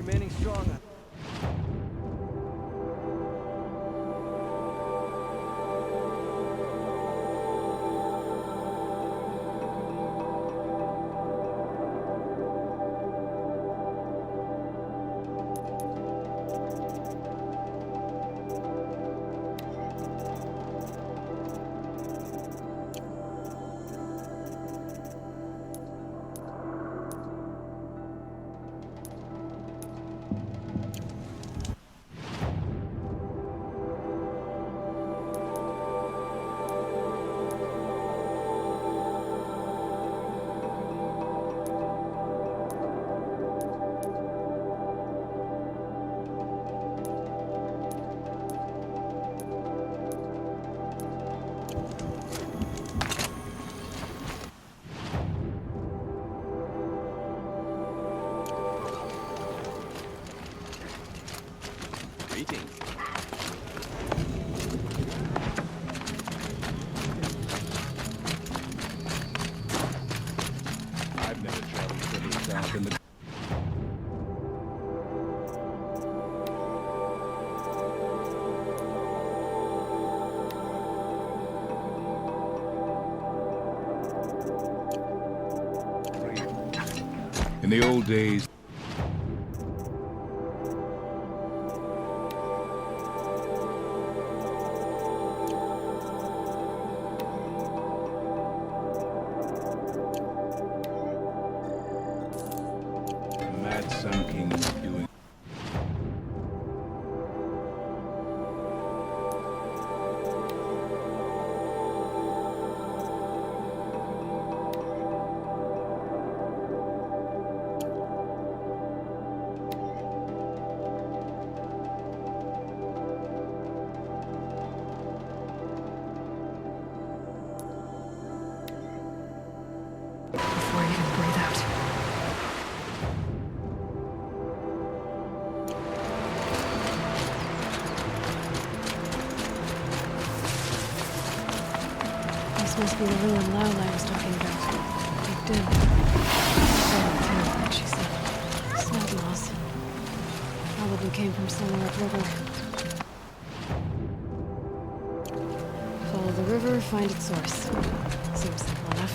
remaining strong. I've never traveled further south in the... In the old days, the Mad Sun King was doing... Before I even breathe out. This must be the ruin Lyle I was talking about. Digged in. Very terrible, what she said. Smelled loss. Probably came from somewhere upriver. Follow the river, find its source. Seems simple enough.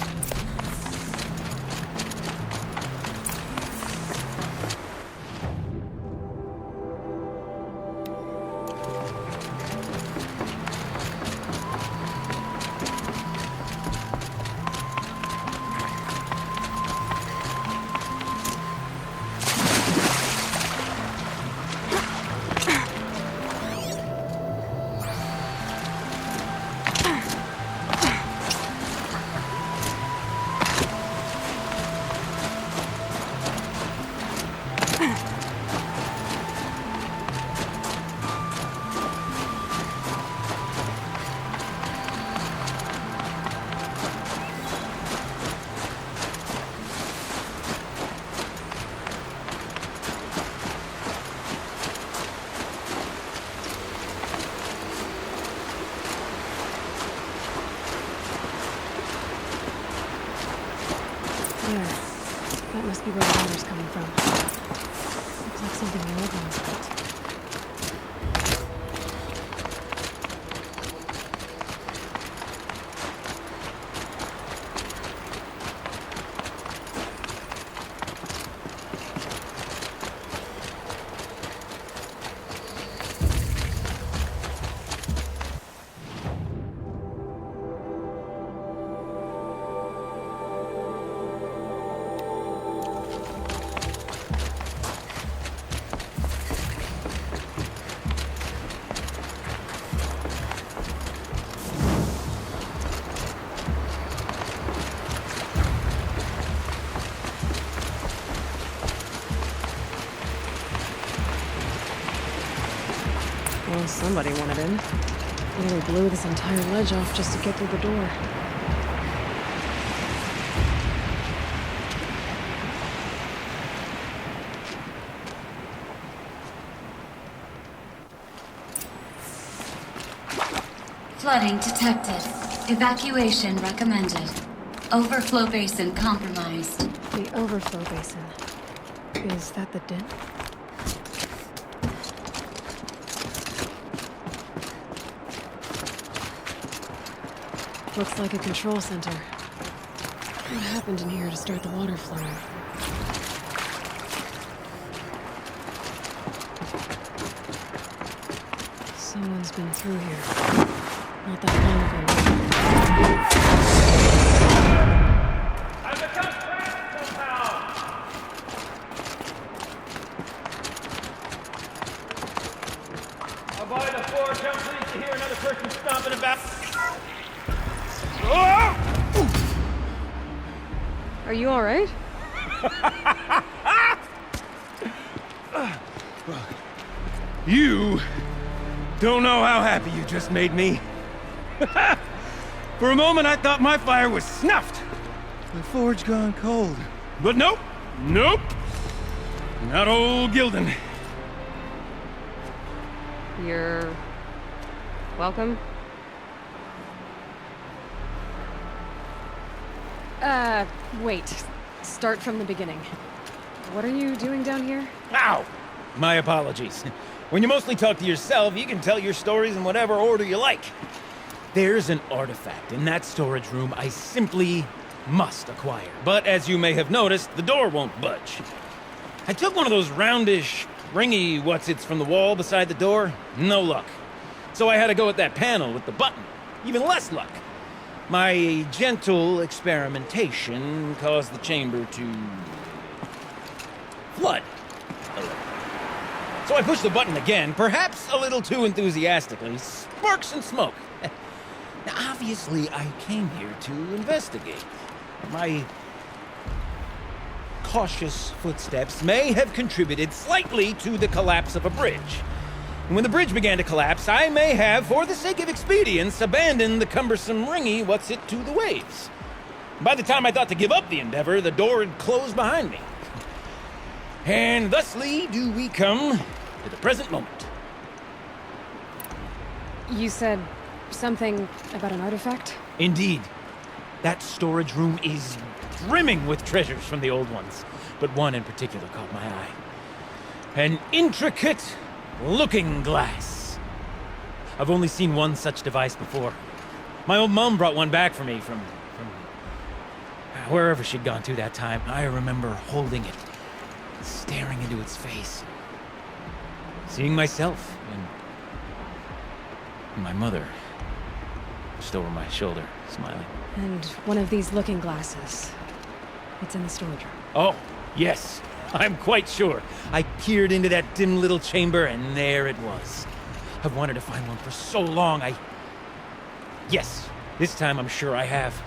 There. That must be where the water's coming from. Looks like something the old ones built. Well, somebody wanted in. Nearly blew this entire ledge off just to get through the door. Flooding detected. Evacuation recommended. Overflow basin compromised. The overflow basin. Is that the den? Looks like a control center. What happened in here to start the water flowing? Someone's been through here. Not that long ago. I've become trapped somehow! I'll buy the floor, jump please to hear another person stomping about. Oh! Are you alright? You don't know how happy you just made me. For a moment, I thought my fire was snuffed. The forge gone cold. But nope, nope. Not old Gildan. You're... welcome? Wait. Start from the beginning. What are you doing down here? Ow! My apologies. When you mostly talk to yourself, you can tell your stories in whatever order you like. There's an artifact in that storage room I simply must acquire. But as you may have noticed, the door won't budge. I took one of those roundish, ringy what's-its from the wall beside the door. No luck. So I had to go with that panel with the button. Even less luck. My gentle experimentation caused the chamber to flood. So I pushed the button again, perhaps a little too enthusiastically. Sparks and smoke. Now, obviously, I came here to investigate. My cautious footsteps may have contributed slightly to the collapse of a bridge. And when the bridge began to collapse, I may have, for the sake of expedience, abandoned the cumbersome ringy what's-it to the waves. By the time I thought to give up the endeavor, the door had closed behind me. And thusly do we come to the present moment. You said something about an artifact? Indeed. That storage room is brimming with treasures from the old ones, but one in particular caught my eye. An intricate looking glass. I've only seen one such device before. My old mom brought one back for me from wherever she'd gone to that time. I remember holding it, staring into its face, seeing myself and my mother just over my shoulder, smiling. And one of these looking glasses. It's in the storage room. Oh, yes. I'm quite sure. I peered into that dim little chamber, and there it was. I've wanted to find one for so long, Yes, this time I'm sure I have.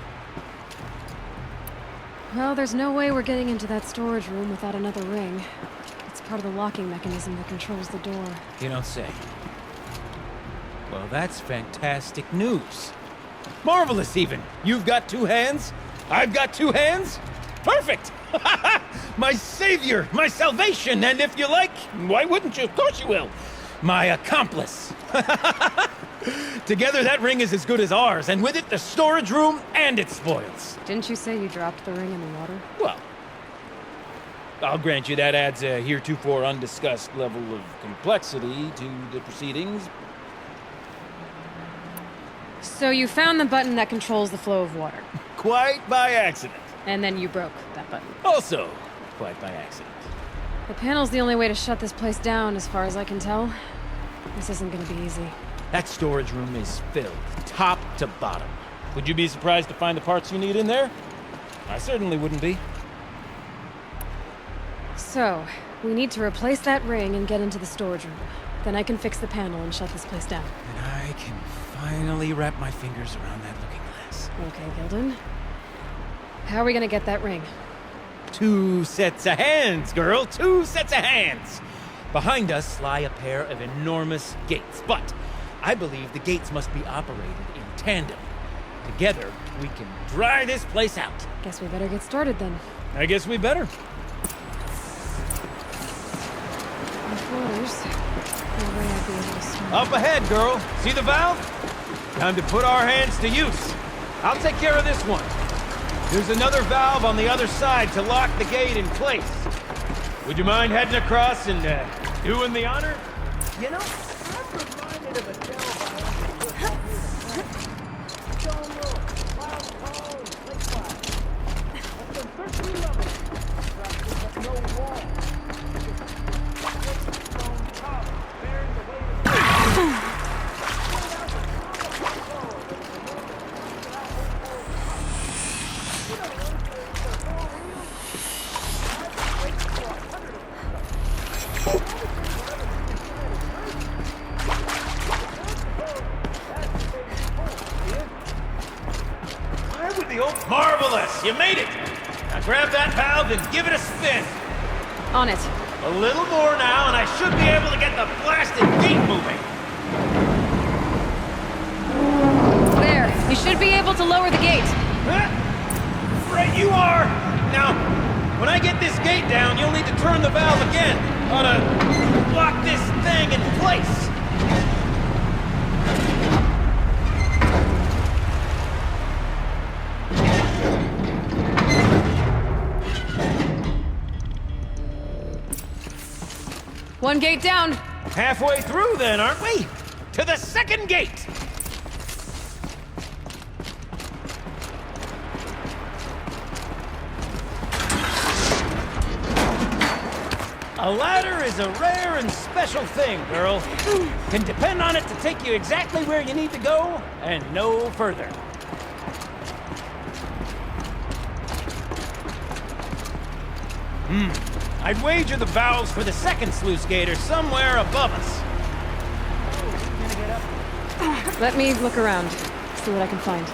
Well, there's no way we're getting into that storage room without another ring. It's part of the locking mechanism that controls the door. You don't say. Well, that's fantastic news. Marvelous, even. You've got two hands. I've got two hands. Perfect! My savior, my salvation, and if you like, why wouldn't you? Of course you will. My accomplice. Together, that ring is as good as ours, and with it, the storage room and its spoils. Didn't you say you dropped the ring in the water? Well, I'll grant you that adds a heretofore undiscussed level of complexity to the proceedings. So you found the button that controls the flow of water. Quite by accident. And then you broke that button. Also, quite by accident. The panel's the only way to shut this place down, as far as I can tell. This isn't gonna be easy. That storage room is filled, top to bottom. Would you be surprised to find the parts you need in there? I certainly wouldn't be. So, we need to replace that ring and get into the storage room. Then I can fix the panel and shut this place down. And I can finally wrap my fingers around that looking glass. Okay, Gildan. How are we gonna get that ring? 2 sets of hands, girl. 2 sets of hands. Behind us lie a pair of enormous gates, but I believe the gates must be operated in tandem. Together, we can dry this place out. Guess we better get started then. I guess we better. My floaters. No way I'd be able to swim. Up ahead, girl. See the valve? Time to put our hands to use. I'll take care of this one. There's another valve on the other side to lock the gate in place. Would you mind heading across and doing the honor? You know, I'm reminded of a tale by Uncle Stone Road. Marvelous! You made it! Now grab that valve and give it a spin. On it. A little more now, and I should be able to get the blasted gate moving. There. You should be able to lower the gate. Huh? Right you are! Now, when I get this gate down, you'll need to turn the valve again. Ought to lock this thing in place. One gate down. Halfway through then, aren't we? To the second gate! A ladder is a rare and special thing, girl. Can depend on it to take you exactly where you need to go, and no further. I'd wager the valves for the second sluice gate are somewhere above us. Let me look around. See what I can find.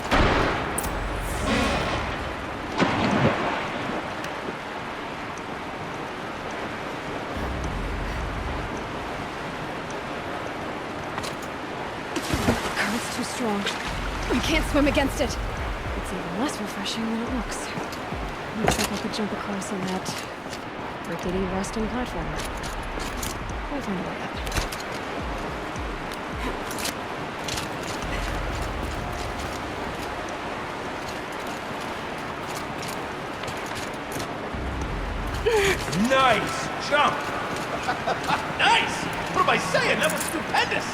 The current's too strong. I can't swim against it. It's even less refreshing than it looks. Looks like I could jump across on that rickety resting platform. I'll find a way out. Nice jump! Nice! What am I saying? That was stupendous!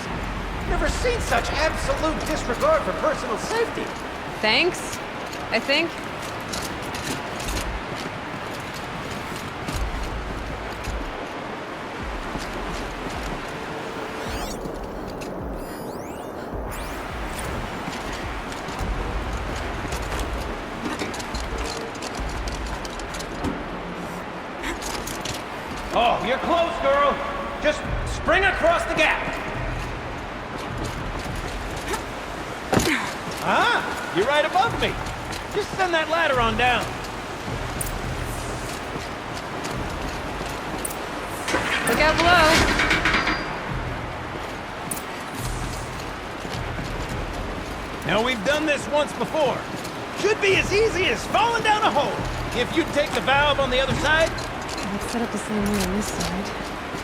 Never seen such absolute disregard for personal safety. Thanks, I think. Oh, you're close, girl. Just spring across the gap. Ah, you're right above me. Just send that ladder on down. Look out below. Now, we've done this once before. Should be as easy as falling down a hole. If you'd take the valve on the other side. Let's set up the same way on this side.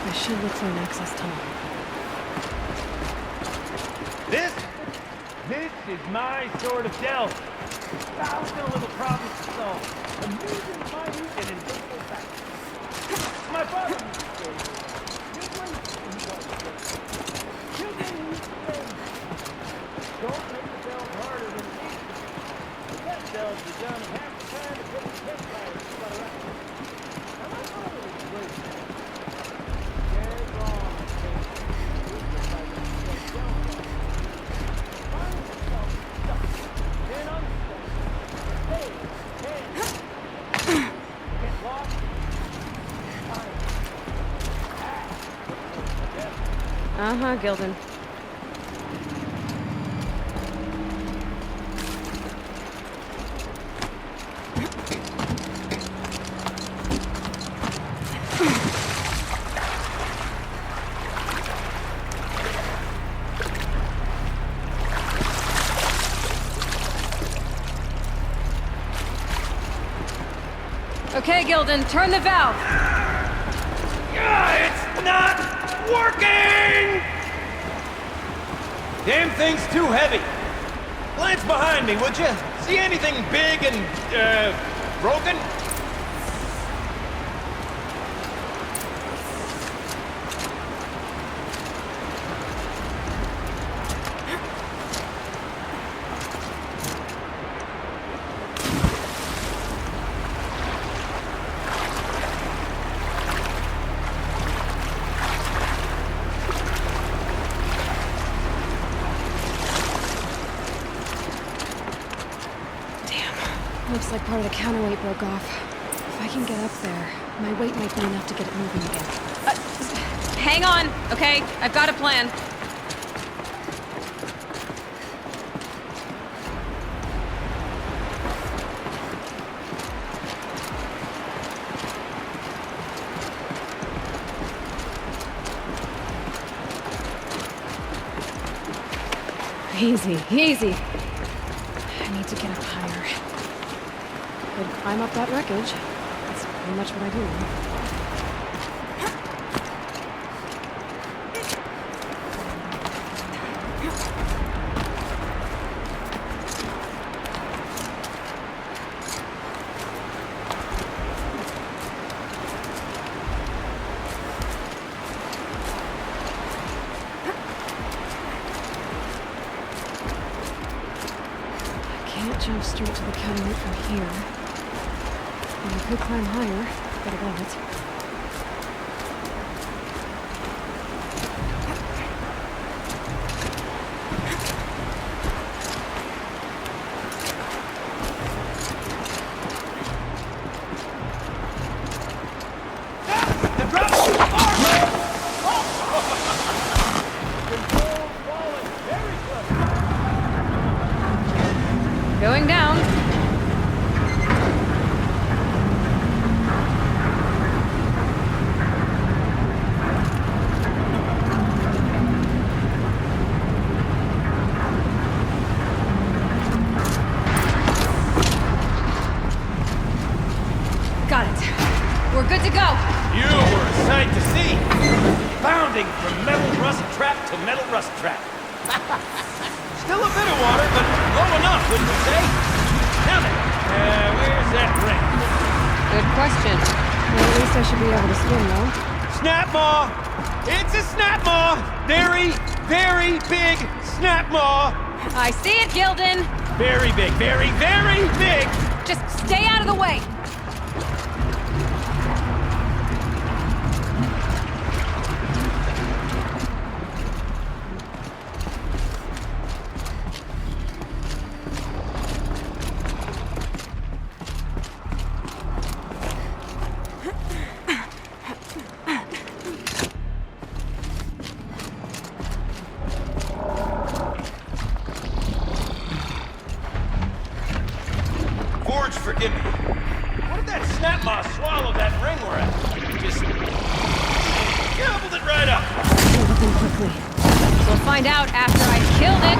I should look for an access tunnel. This is my sort of delve. Thousand little problems to solve. Amusing, minute, and invisible facts. My father used to say, children, don't make the delve harder than it needs to be. The best delves are done in half the time it takes to get by it. Now, my father was a great man. Dead wrong, I think. He was just like himself down. Find yourself stuck, then unstuck. Hey, get lost. Uh-huh, Gilden. Okay, Gilden, turn the valve. It's not working! Damn thing's too heavy. Glance behind me, would you? See anything big and, broken? Looks like part of the counterweight broke off. If I can get up there, my weight might be enough to get it moving again. Hang on, okay? I've got a plan. Easy, easy. I need to get up higher. Could climb up that wreckage. That's pretty much what I do now. Can't jump straight to the counterweight from here. But I could climb higher, get above it. Going down. Got it. We're good to go. You were a sight to see. Bounding from metal rust trap to metal rust trap. Still a bit of water, but low enough, wouldn't you say? Now then, where's that ring? Good question. Well, at least I should be able to swim, though. Snap maw! It's a snap maw! Very, very big snap maw! I see it, Gildan. Very big, very, very big! Just stay out of the way. Forge, forgive me. What did that snap maw swallow that ring we're at? Just gobbled it right up. Move them quickly. We'll find out after I've killed it.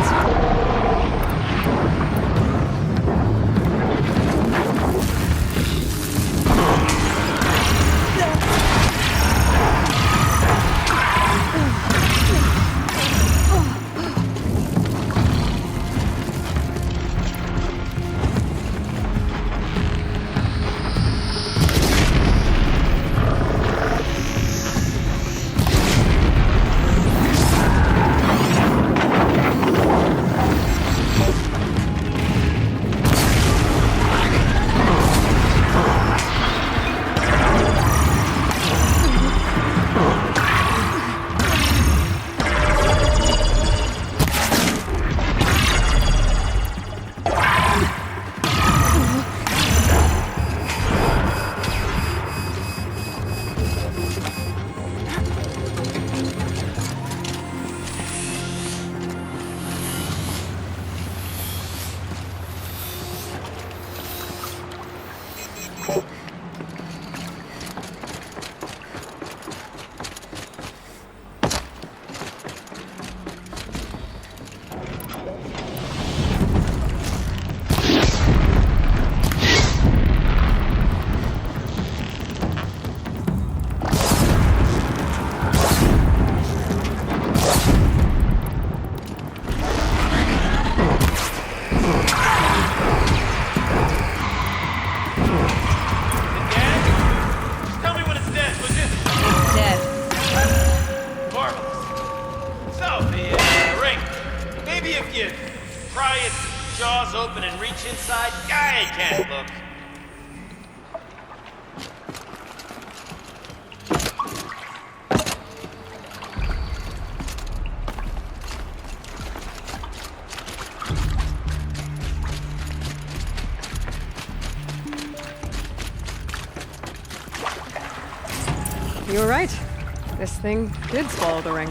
jaws open and reach inside, I can't look. were right. This thing did swallow the ring.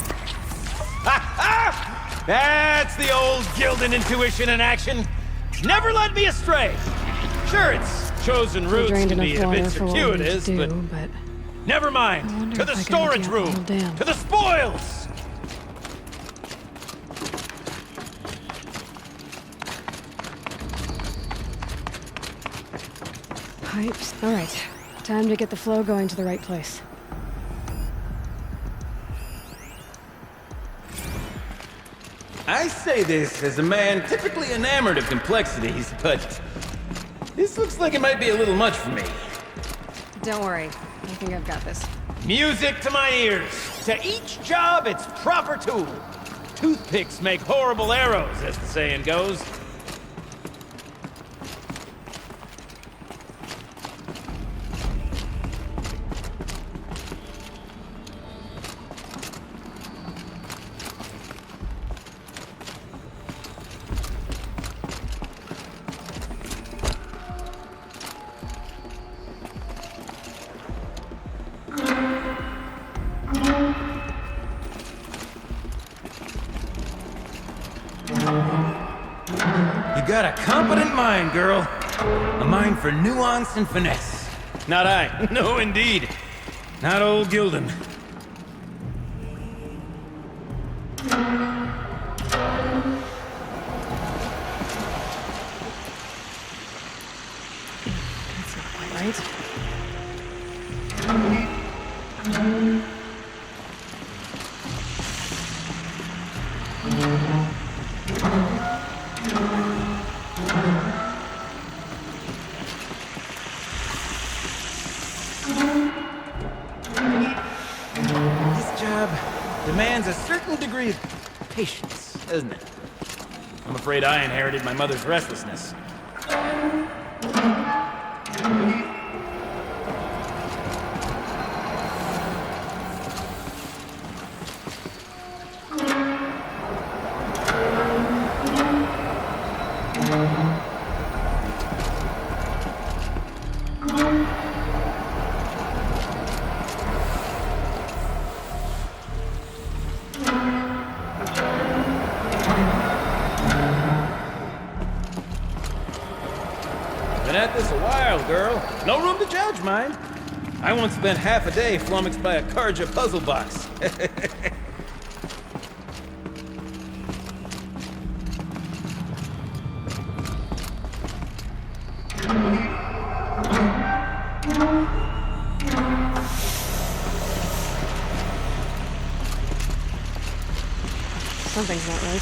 That's the old Gildan intuition in action. Never led me astray. Sure, its chosen We routes drained can be enough a water bit for what we need to circuitous, do, but but never I mind. wonder To the if I can storage get the whole room. dam. To the spoils. Pipes. All right. Time to get the flow going to the right place. I say this as a man typically enamored of complexities, but this looks like it might be a little much for me. Don't worry. I think I've got this. Music to my ears. To each job, its proper tool. Toothpicks make horrible arrows, as the saying goes. You got a competent mind, girl. A mind for nuance and finesse. Not I. No, indeed. Not old Gildan. That's not quite right. This job demands a certain degree of patience, doesn't it? I'm afraid I inherited my mother's restlessness. Been at this a while, girl. No room to judge, mind. I once spent half a day flummoxed by a Karja puzzle box. Something's not right.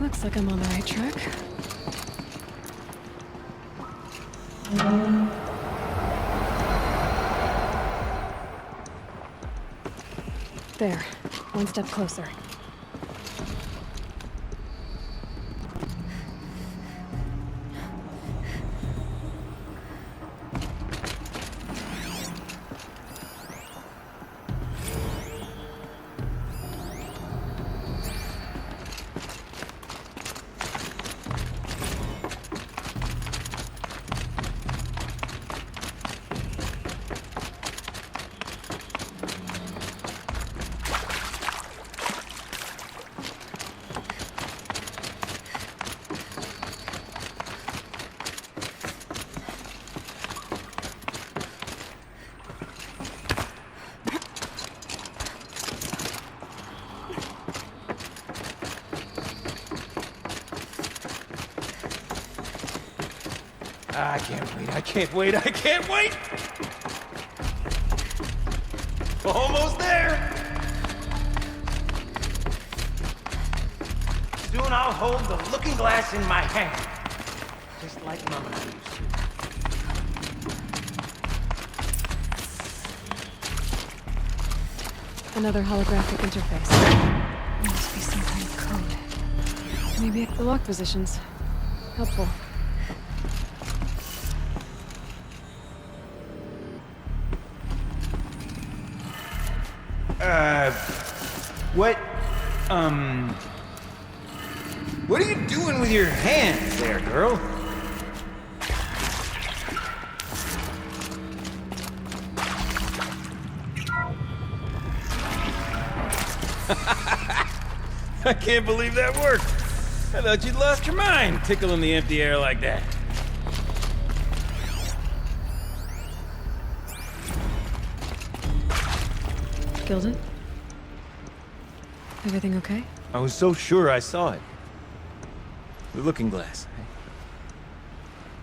Looks like I'm on the right track. There. One step closer. I can't wait, I can't wait, I can't wait! Almost there! Soon I'll hold the looking glass in my hand. Just like Mama used to. Another holographic interface. There must be some kind of code. Maybe the lock positions. Helpful. What are you doing with your hands there, girl? I can't believe that worked. I thought you'd lost your mind, tickling the empty air like that. Gilden? Everything okay? I was so sure I saw it. The looking glass.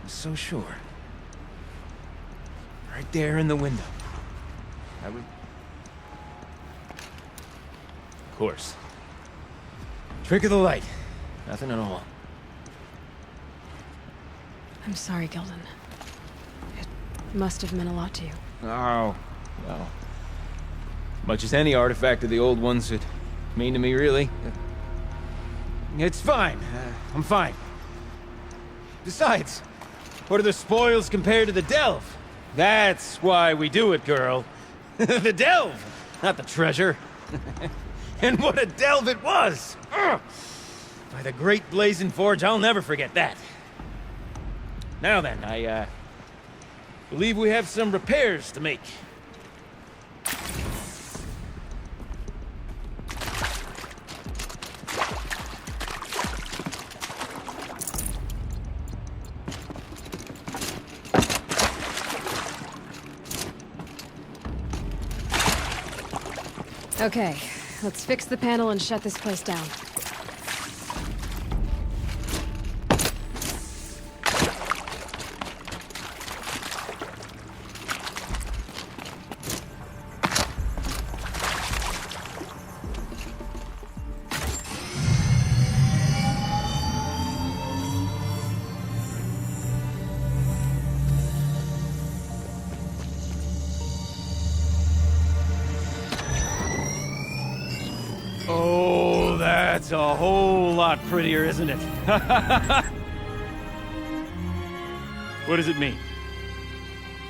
I was so sure. Right there in the window. I was... Of course. Trick of the light. Nothing at all. I'm sorry, Gilden. It must have meant a lot to you. Oh, well. Much as any artifact of the old ones would mean to me, really. It's fine. I'm fine. Besides, what are the spoils compared to the delve? That's why we do it, girl. The delve, not the treasure. And what a delve it was! Ugh. By the great blazing forge, I'll never forget that. Now then, I believe we have some repairs to make. Okay, let's fix the panel and shut this place down. Oh, that's a whole lot prettier, isn't it? What does it mean?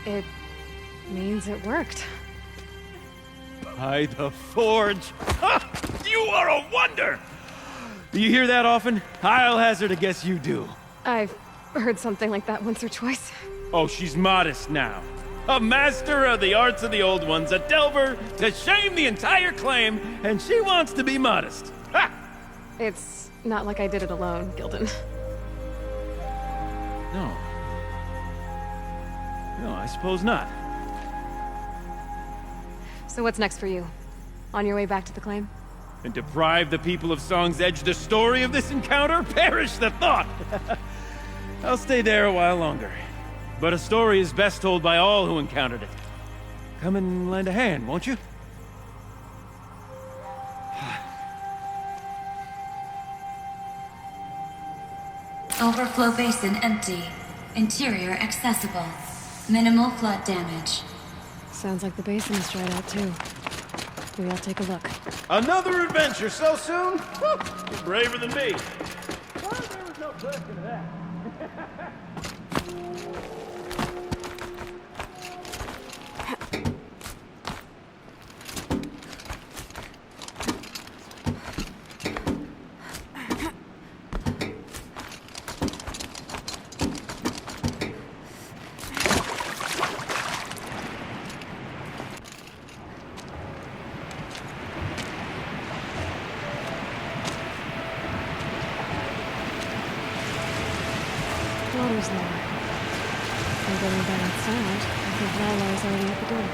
It means it worked. By the forge! Ha! You are a wonder! Do you hear that often? I'll hazard a guess you do. I've heard something like that once or twice. Oh, she's modest now. A master of the arts of the old ones, a delver to shame the entire claim, and she wants to be modest. Ha! It's not like I did it alone, Gilden. No. No, I suppose not. So what's next for you? On your way back to the claim? And deprive the people of Song's Edge the story of this encounter? Perish the thought! I'll stay there a while longer. But a story is best told by all who encountered it. Come and lend a hand, won't you? Overflow basin empty. Interior accessible. Minimal flood damage. Sounds like the basin is dried out too. Maybe I'll take a look. Another adventure so soon? You're braver than me. Well, there was no question of that. Water's lower. From going by that sound, I think Lala's already at the door.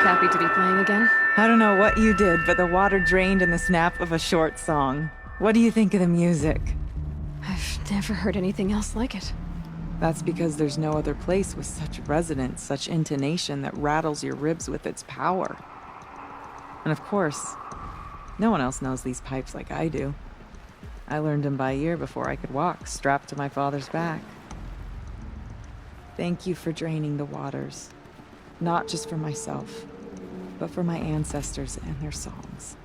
happy to be playing again? I don't know what you did, but the water drained in the snap of a short song. What do you think of the music? I've never heard anything else like it. That's because there's no other place with such resonance, such intonation that rattles your ribs with its power. And of course, no one else knows these pipes like I do. I learned them by ear before I could walk, strapped to my father's back. Thank you for draining the waters. Not just for myself, but for my ancestors and their songs.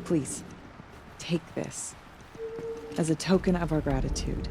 Please, take this as a token of our gratitude.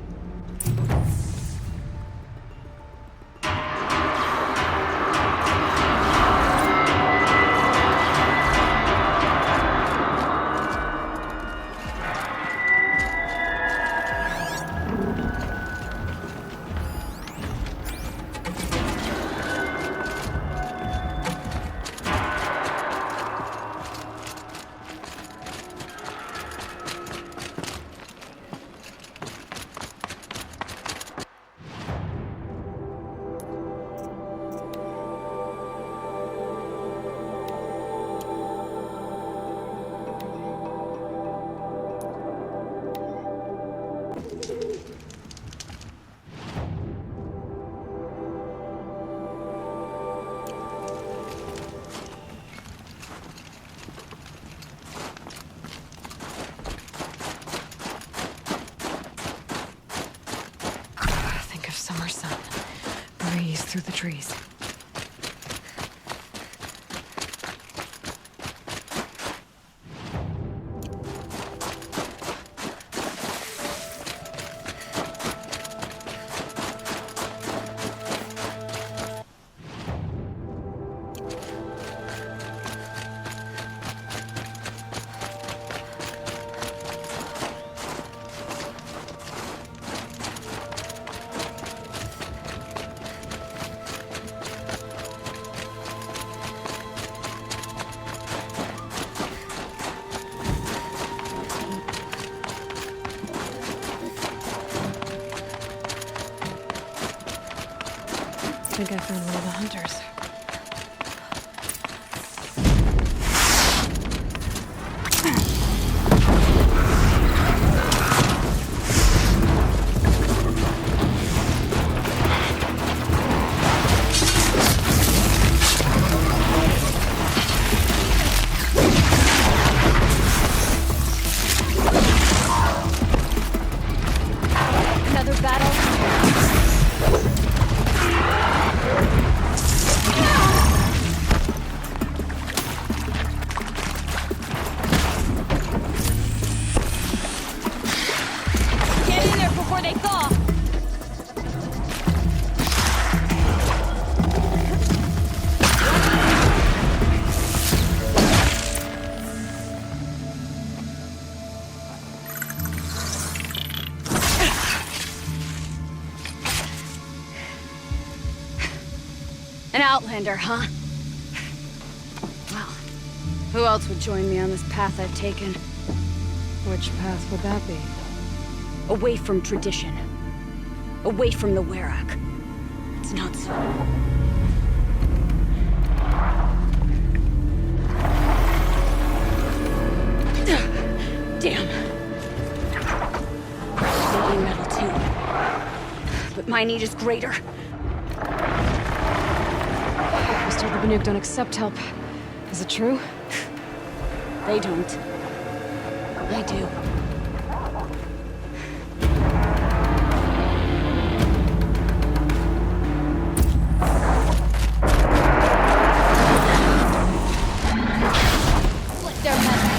Summer sun. Breeze through the trees. I think I found one of the hunters. Another battle. An outlander, huh? Well, who else would join me on this path I've taken? Which path would that be? Away from tradition. Away from the Werak. It's not so. Damn. Making metal too. But my need is greater. The Banuk don't accept help. Is it true? They don't. I do. Split their heads.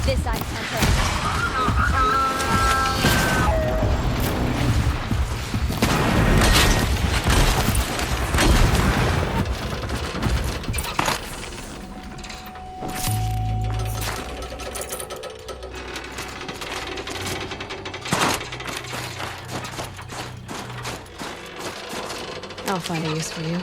This ice hunter. I'll find a use for you.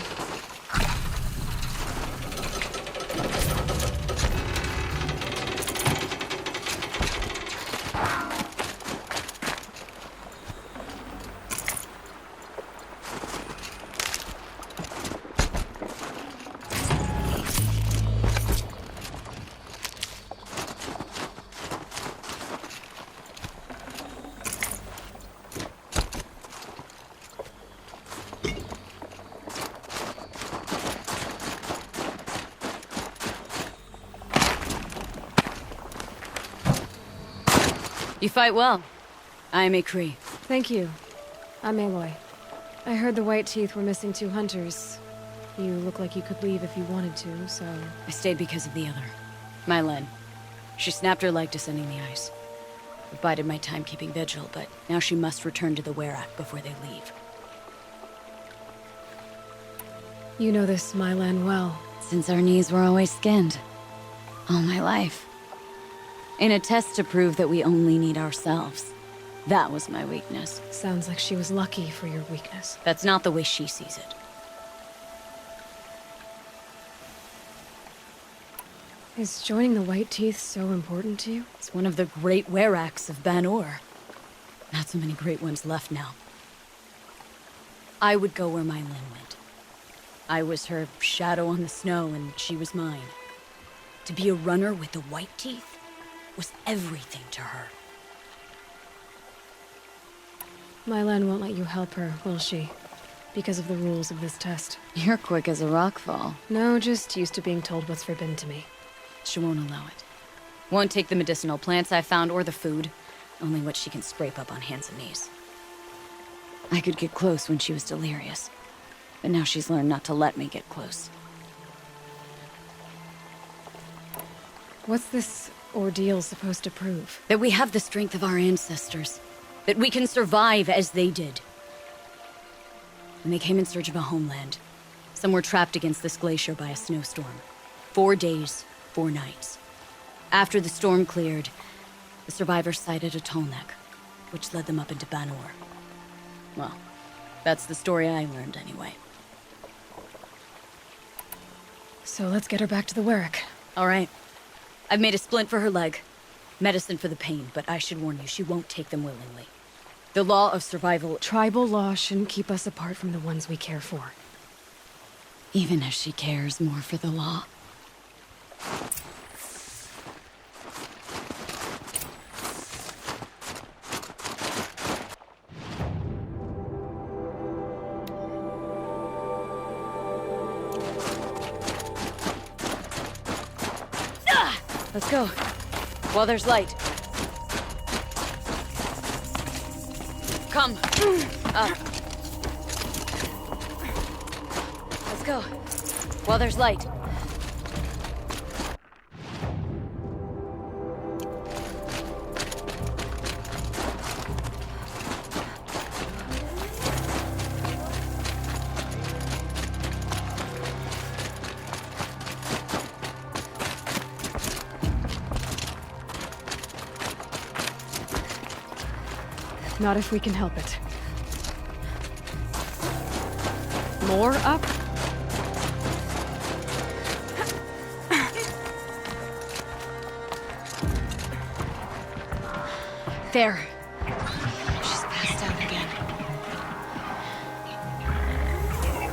You fight well. I am a Cree. Thank you. I'm Aloy. I heard the White Teeth were missing 2 hunters. You look like you could leave if you wanted to, so... I stayed because of the other. Mylen. She snapped her leg descending the ice. I bided my time keeping vigil, but now she must return to the Werak before they leave. You know this Mylan well. Since our knees were always skinned. All my life. In a test to prove that we only need ourselves. That was my weakness. Sounds like she was lucky for your weakness. That's not the way she sees it. Is joining the White Teeth so important to you? It's one of the great Weraks of Banor. Not so many great ones left now. I would go where Mylen went. I was her shadow on the snow, and she was mine. To be a runner with the White Teeth was everything to her. Mylan won't let you help her, will she? Because of the rules of this test. You're quick as a rockfall. No, just used to being told what's forbidden to me. She won't allow it. Won't take the medicinal plants I found or the food. Only what she can scrape up on hands and knees. I could get close when she was delirious. But now she's learned not to let me get close. What's this ordeal supposed to prove? That we have the strength of our ancestors. That we can survive as they did. When they came in search of a homeland, some were trapped against this glacier by a snowstorm. 4 days, 4 nights. After the storm cleared, the survivors sighted a tallneck, which led them up into Banor. Well, that's the story I learned anyway. So let's get her back to the Werak. All right. I've made a splint for her leg. Medicine for the pain, but I should warn you, she won't take them willingly. The law of survival... Tribal law shouldn't keep us apart from the ones we care for. Even if she cares more for the law. Let's go. While there's light. Come. Up. Let's go. While there's light. Not if we can help it. More up? There. She's passed out again.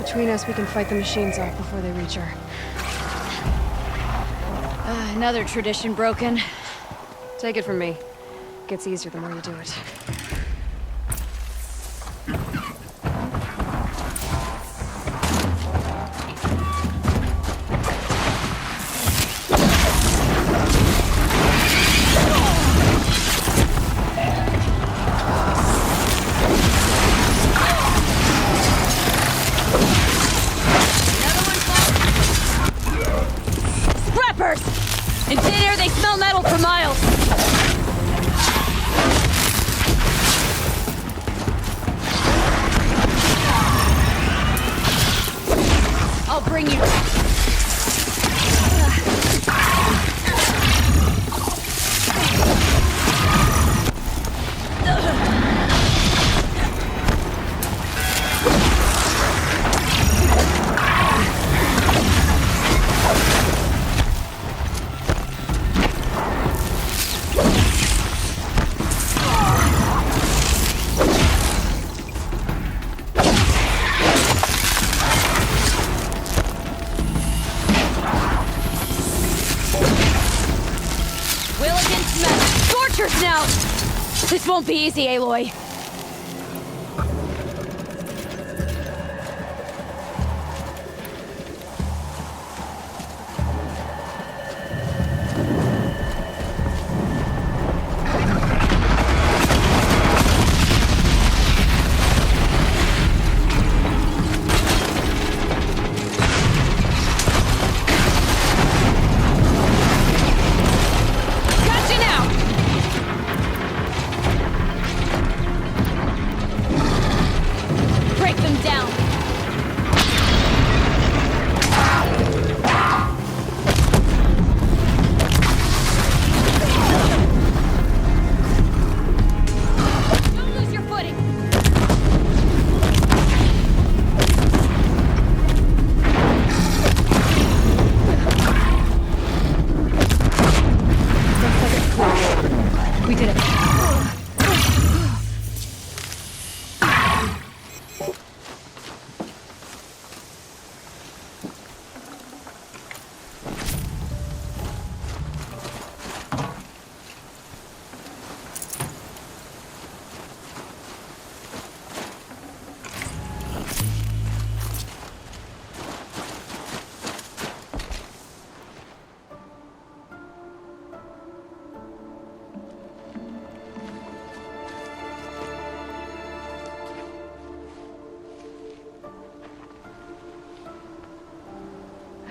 Between us, we can fight the machines off before they reach her. Another tradition broken. Take it from me. Gets easier the more you do it. Scrappers! In thin air, they smell metal for miles. yours now! This won't be easy, Aloy.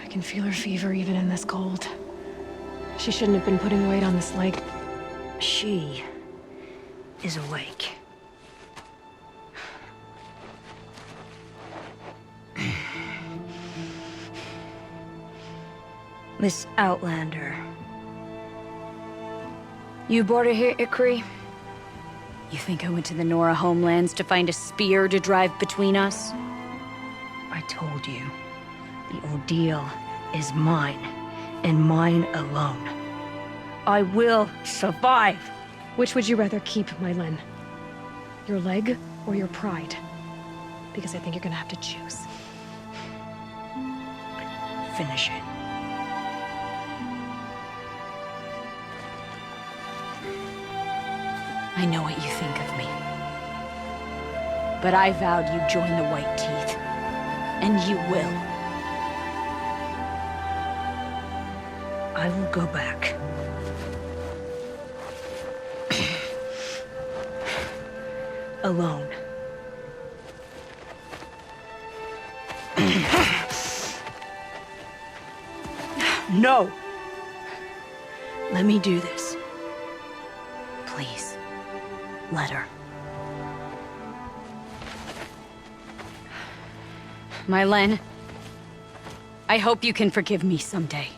I can feel her fever even in this cold. She shouldn't have been putting weight on this leg. She is awake. Miss Outlander. You brought her here, Ikri? You think I went to the Nora homelands to find a spear to drive between us? I told you. The ordeal is mine, and mine alone. I will survive! Which would you rather keep, Mylin? Your leg or your pride? Because I think you're gonna have to choose. Finish it. I know what you think of me. But I vowed you'd join the White Teeth. And you will. I will go back. Alone. No! Let me do this. Please, let her. Mylin, I hope you can forgive me someday.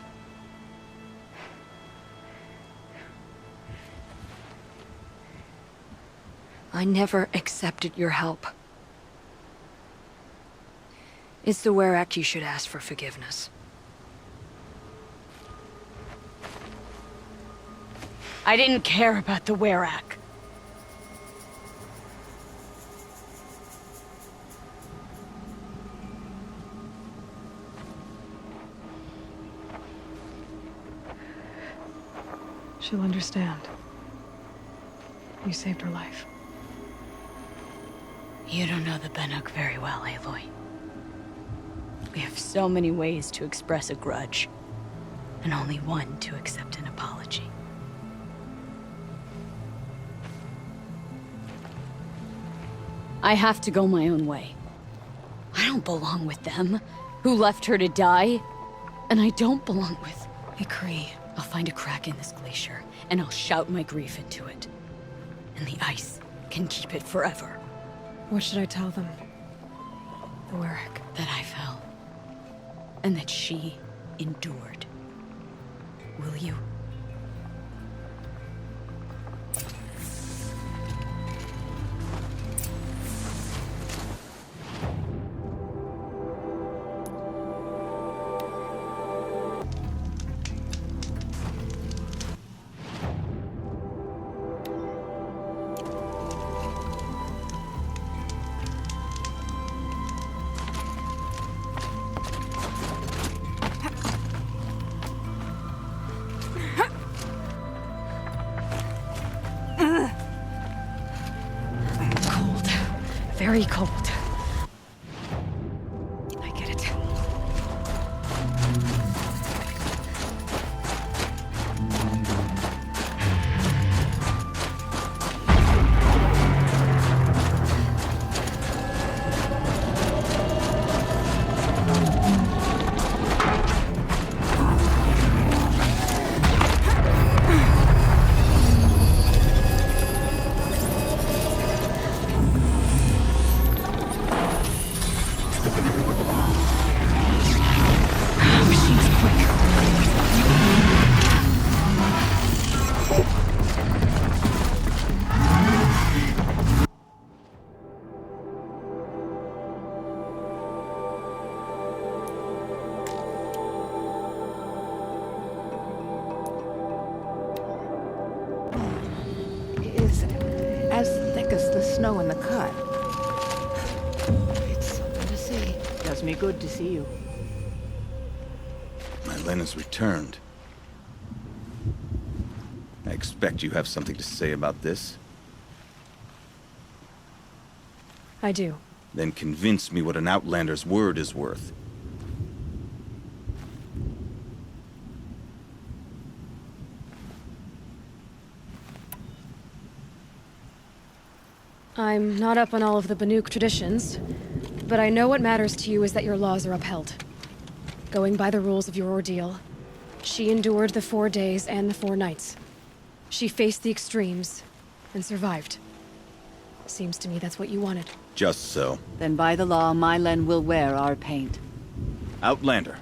I never accepted your help. It's the Werak you should ask for forgiveness. I didn't care about the Werak. She'll understand. You saved her life. You don't know the Banuk very well, Aloy. We have so many ways to express a grudge, and only one to accept an apology. I have to go my own way. I don't belong with them, who left her to die. And I don't belong with Ikri. I'll find a crack in this glacier, and I'll shout my grief into it. And the ice can keep it forever. What should I tell them? The Werak. That I fell. And that she endured. Will you? very cold. I get it. Is as thick as the snow in the cut. It's something to see. Does me good to see you. My Lena's returned. I expect you have something to say about this. I do. Then convince me what an Outlander's word is worth. I'm not up on all of the Banuk traditions, but I know what matters to you is that your laws are upheld. Going by the rules of your ordeal, she endured the 4 days and the 4 nights. She faced the extremes and survived. Seems to me that's what you wanted. Just so. Then by the law, Mylen will wear our paint. Outlander.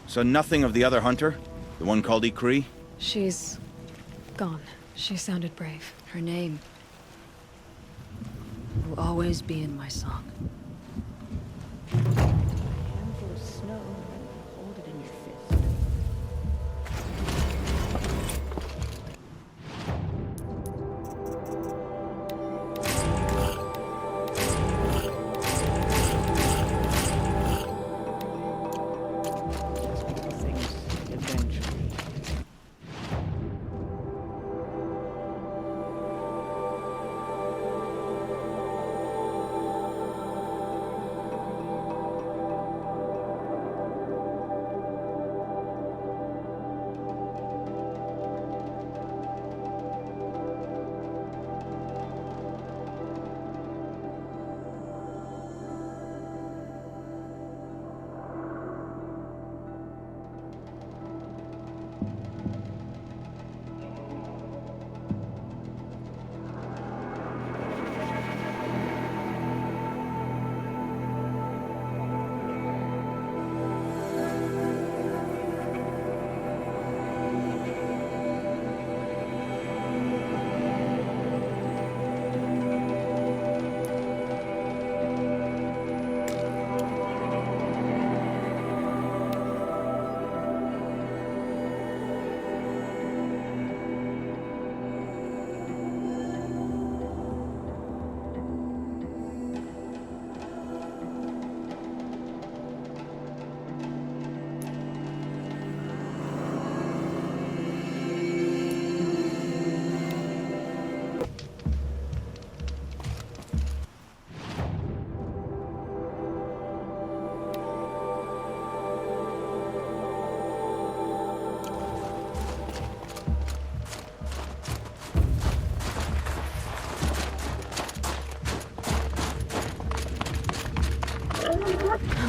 So nothing of the other hunter? The one called Ikri? She's gone. She sounded brave. Her name will always be in my song. Handful of snow. Hold it in your fist. Things eventually.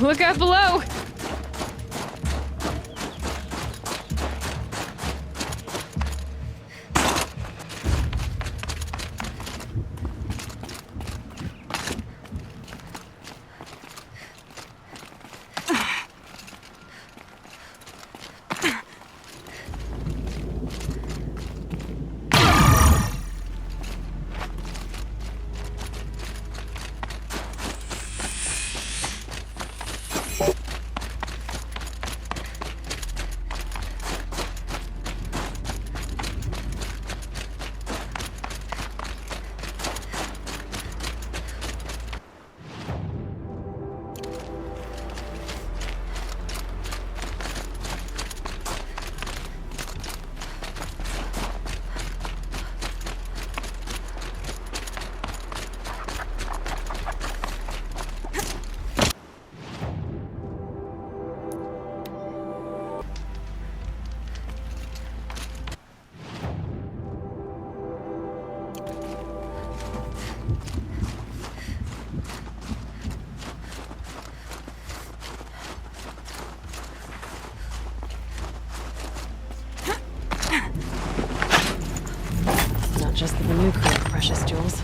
Look out below! Not just the new crew of precious jewels.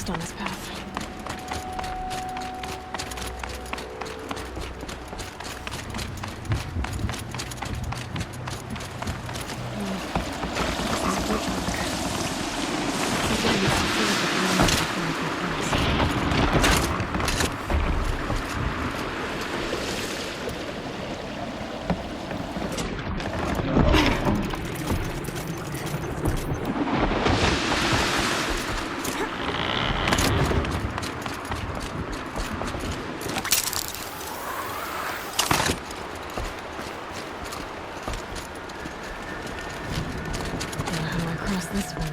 on his path. This one.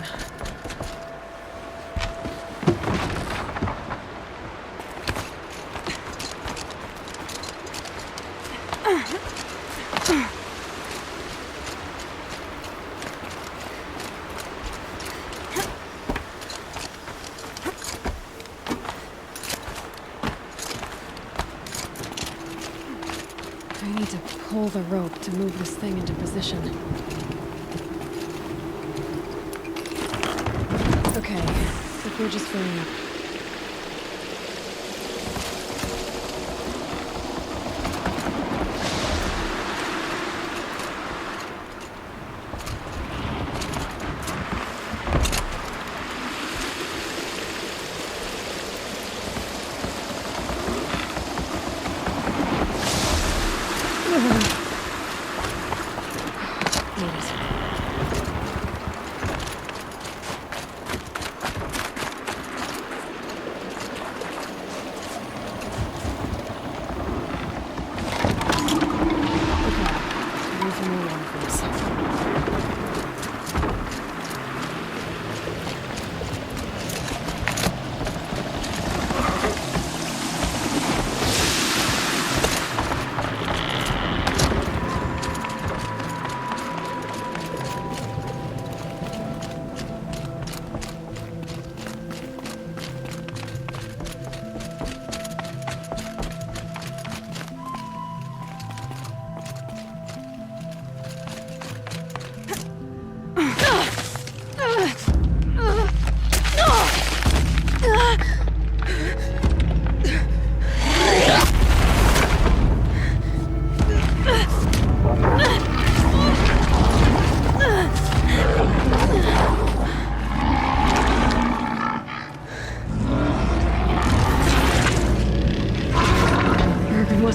I need to pull the rope to move this thing into position. Okay, the bridge is filling up.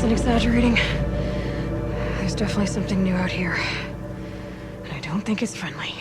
wasn't exaggerating. There's definitely something new out here. And I don't think it's friendly.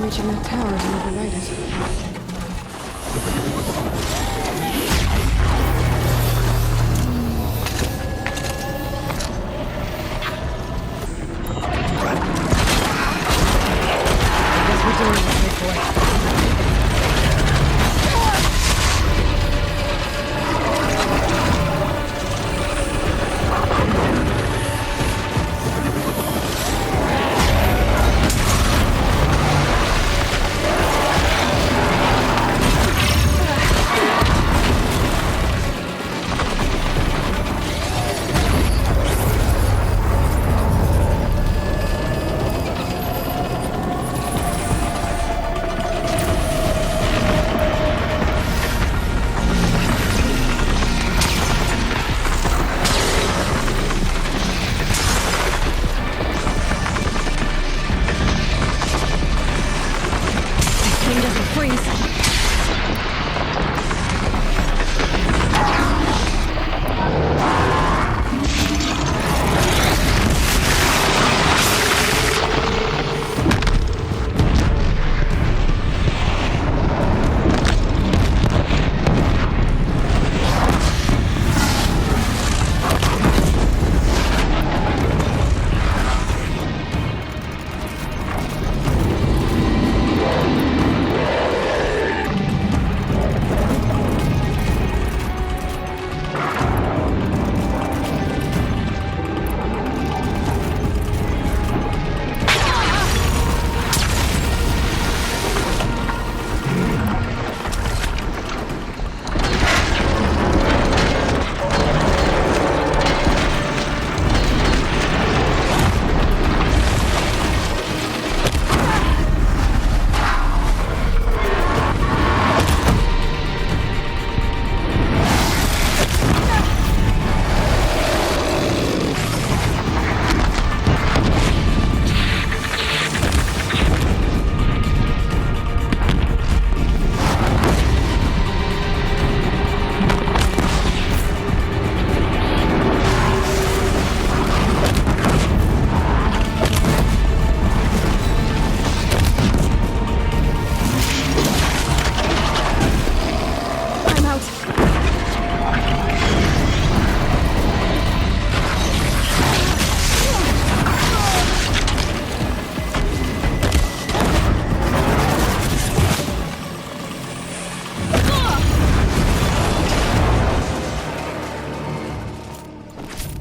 Reaching that tower to override it.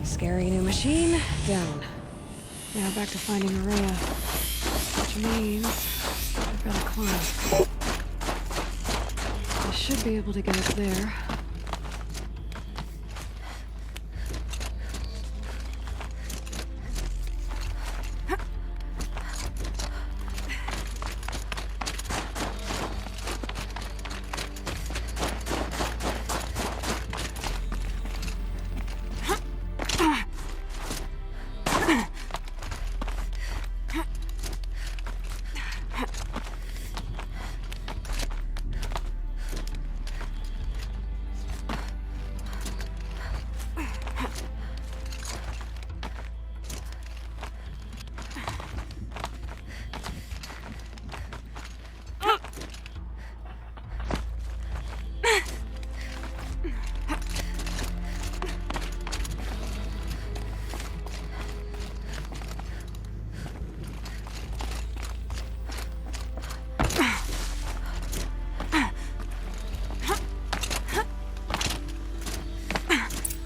Scary new machine, down. Now back to finding Maria. Which means I've got to climb. I should be able to get up there.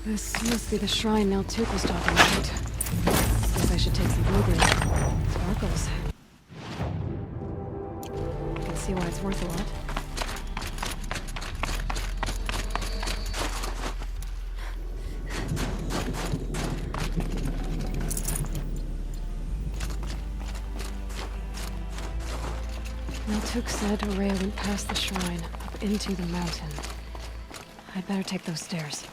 This must be the shrine Neltuk was talking about. Guess I should take some blueberry. Sparkles. I can see why it's worth a lot. Neltuk said Aurea went past the shrine, up into the mountain. I'd better take those stairs.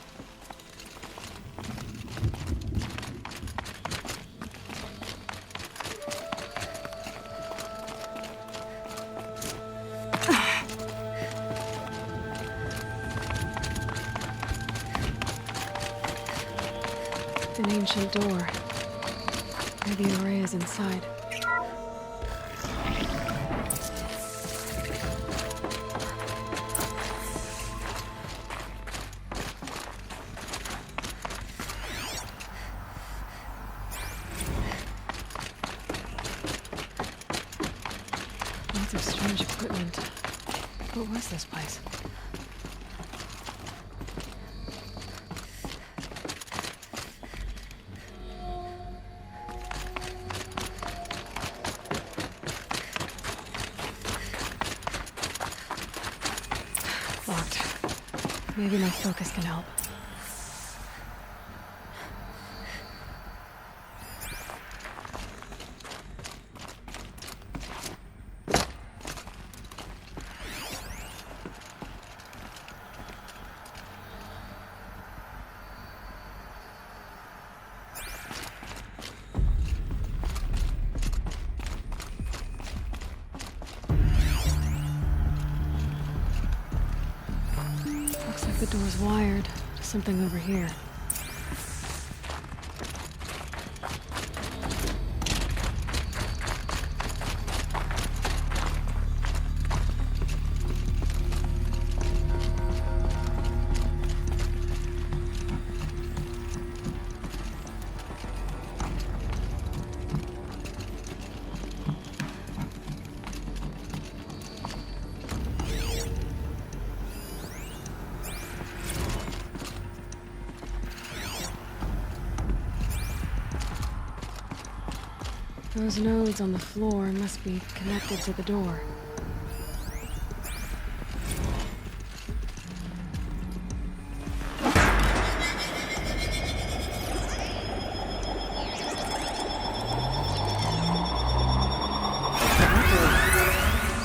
An ancient door. Maybe Aurea's inside. Lots of strange equipment. What was this place? Locked. Maybe my focus can help. Looks like the door's wired to something over here. Those nodes on the floor must be connected to the door.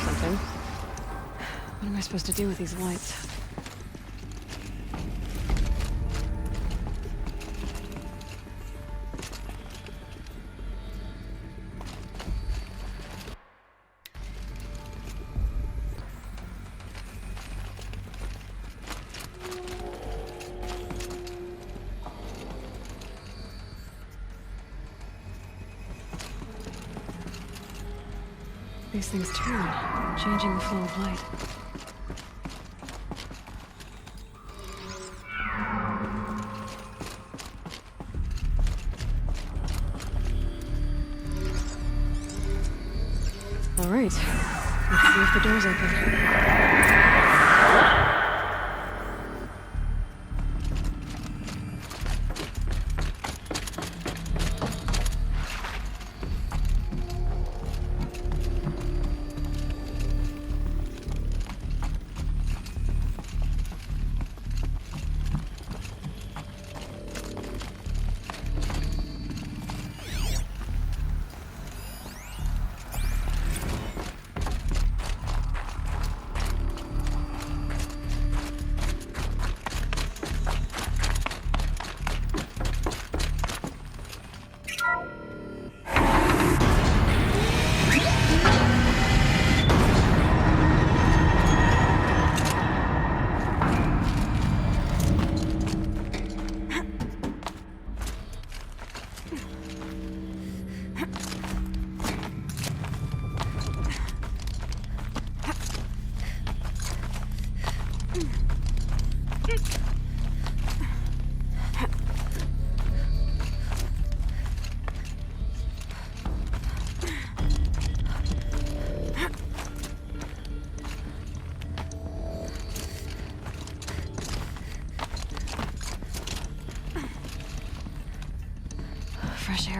Something. What am I supposed to do with these lights? These things turn, changing the flow of light. All right, let's see if the door's open.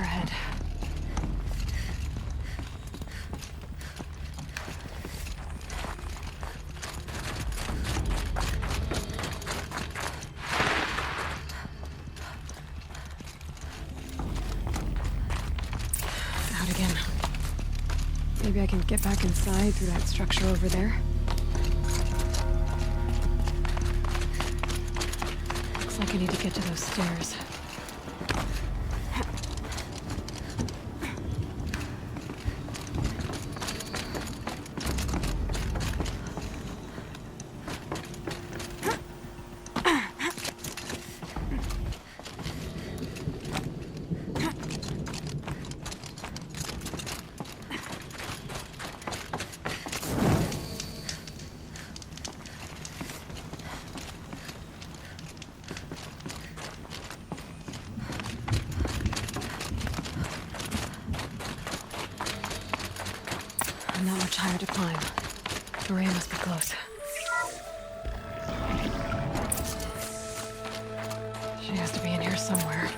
stair ahead. Out again. Maybe I can get back inside through that structure over there. Looks like I need to get to those stairs. Not much higher to climb. Maria must be close. She has to be in here somewhere.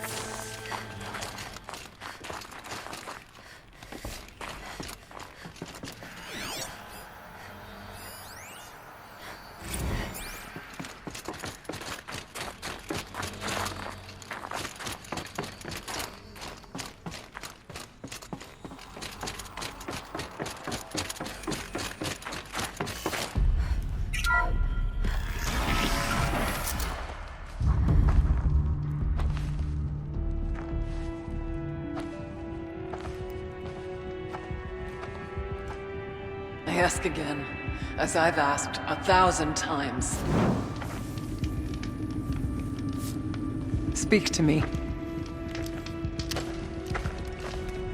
I ask again, as I've asked 1,000 times. Speak to me.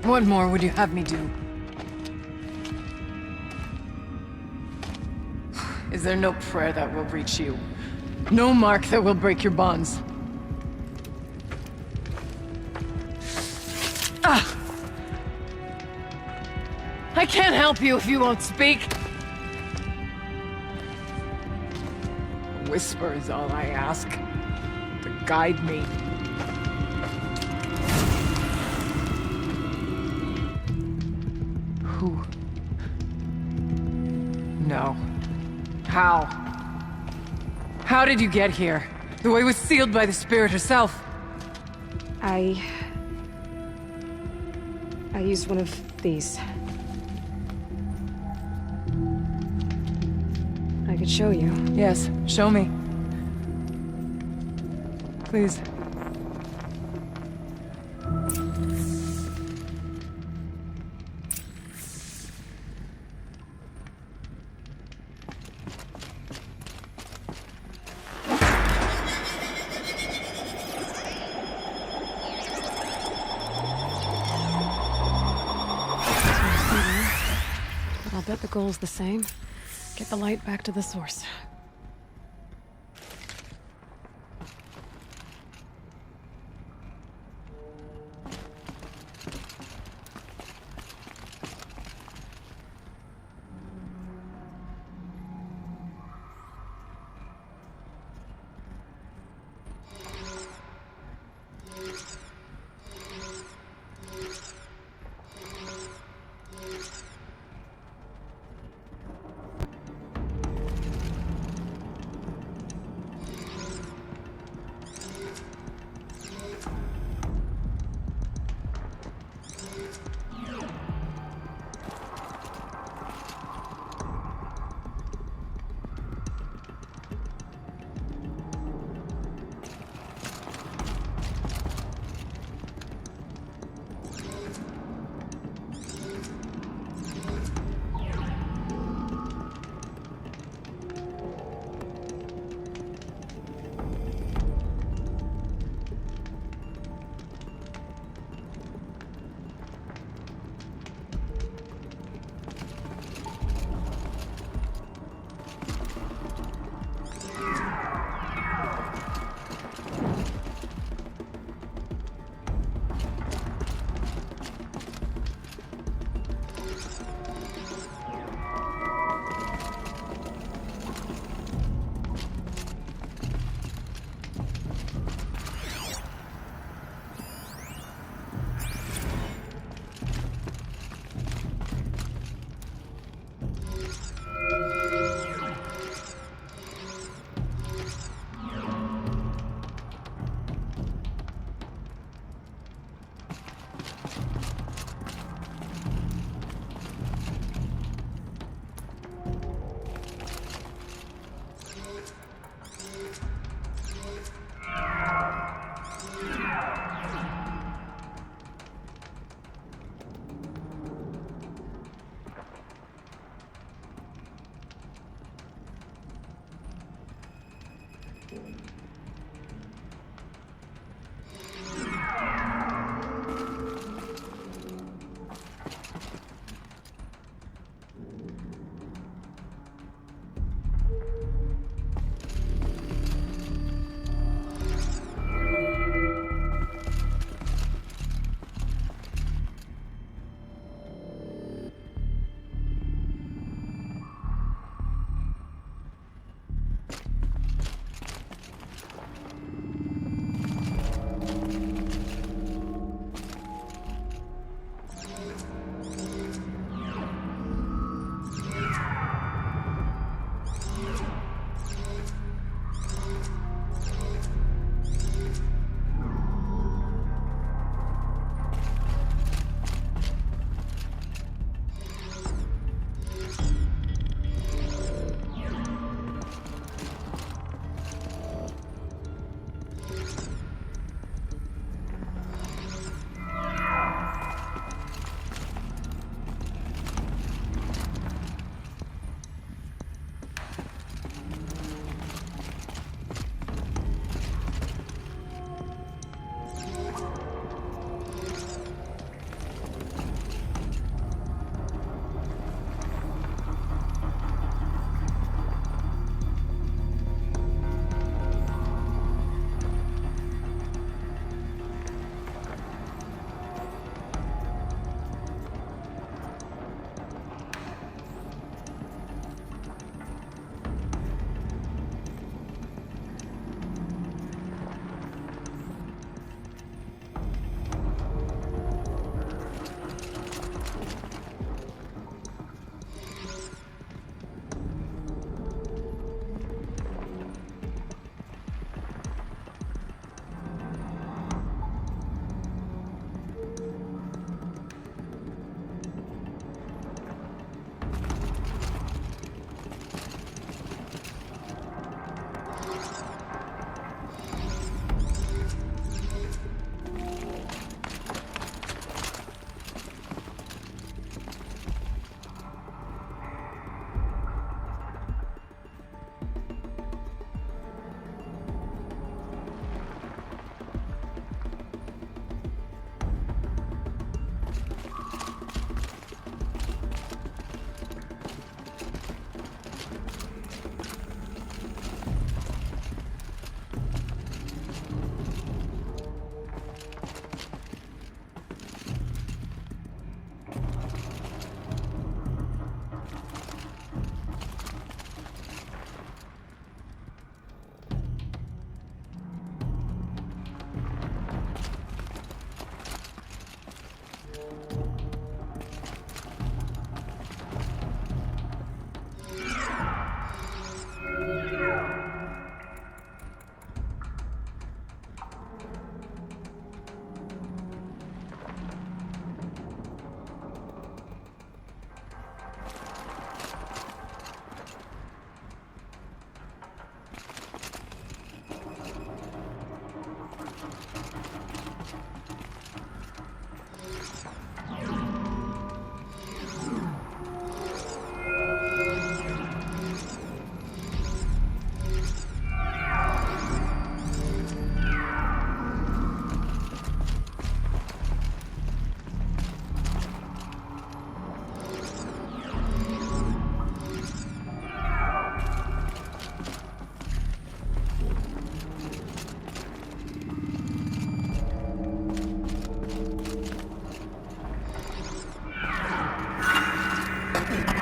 What more would you have me do? Is there no prayer that will reach you? No mark that will break your bonds? Ah! I can't help you if you won't speak. A whisper is all I ask. To guide me. Who? No. How? How did you get here? The way was sealed by the spirit herself. I used one of these. I could show you. Yes, show me. Please. But I'll bet the goal's the same. Get the light back to the source.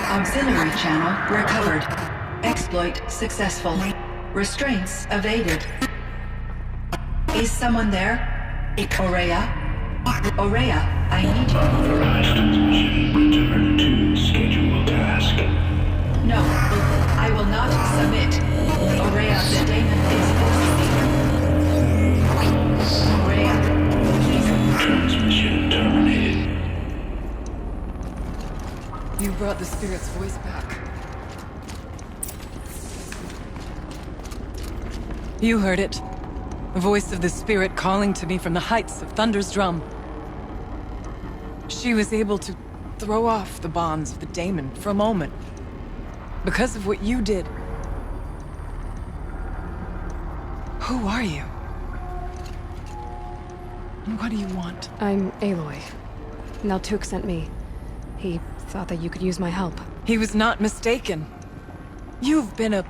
Auxiliary channel recovered. Exploit successful. Restraints evaded. Is someone there? Aurea? Aurea, I need you. Authorized mission. Return to scheduled task. No, I will not submit. Aurea, the daemon is force. Aurea, please. Transmission terminated. You brought the spirit's voice back. You heard it. The voice of the spirit calling to me from the heights of Thunder's drum. She was able to throw off the bonds of the daemon for a moment. Because of what you did. Who are you? And what do you want? I'm Aloy. Naltuk sent me. He thought that you could use my help. He was not mistaken. You've been a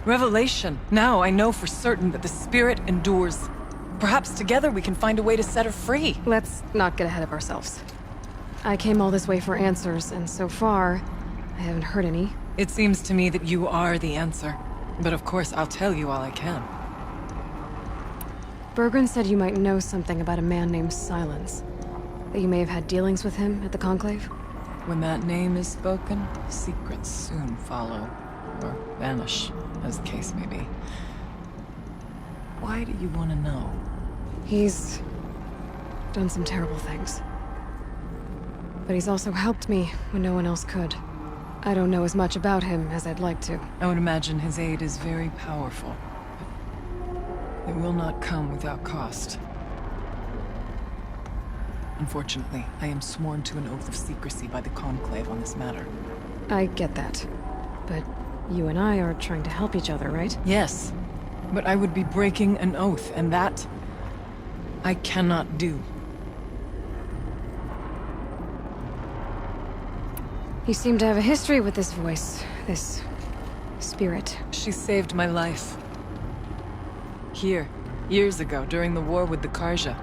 revelation. Now I know for certain that the spirit endures. Perhaps together we can find a way to set her free. Let's not get ahead of ourselves. I came all this way for answers, and so far, I haven't heard any. It seems to me that you are the answer. But of course, I'll tell you all I can. Bergren said you might know something about a man named Silence. That you may have had dealings with him at the Conclave? When that name is spoken, secrets soon follow. Or vanish, as the case may be. Why do you want to know? He's done some terrible things. But he's also helped me when no one else could. I don't know as much about him as I'd like to. I would imagine his aid is very powerful. But it will not come without cost. Unfortunately, I am sworn to an oath of secrecy by the Conclave on this matter. I get that. But you and I are trying to help each other, right? Yes. But I would be breaking an oath, and that I cannot do. You seem to have a history with this voice, this spirit. She saved my life. Here, years ago, during the war with the Karja.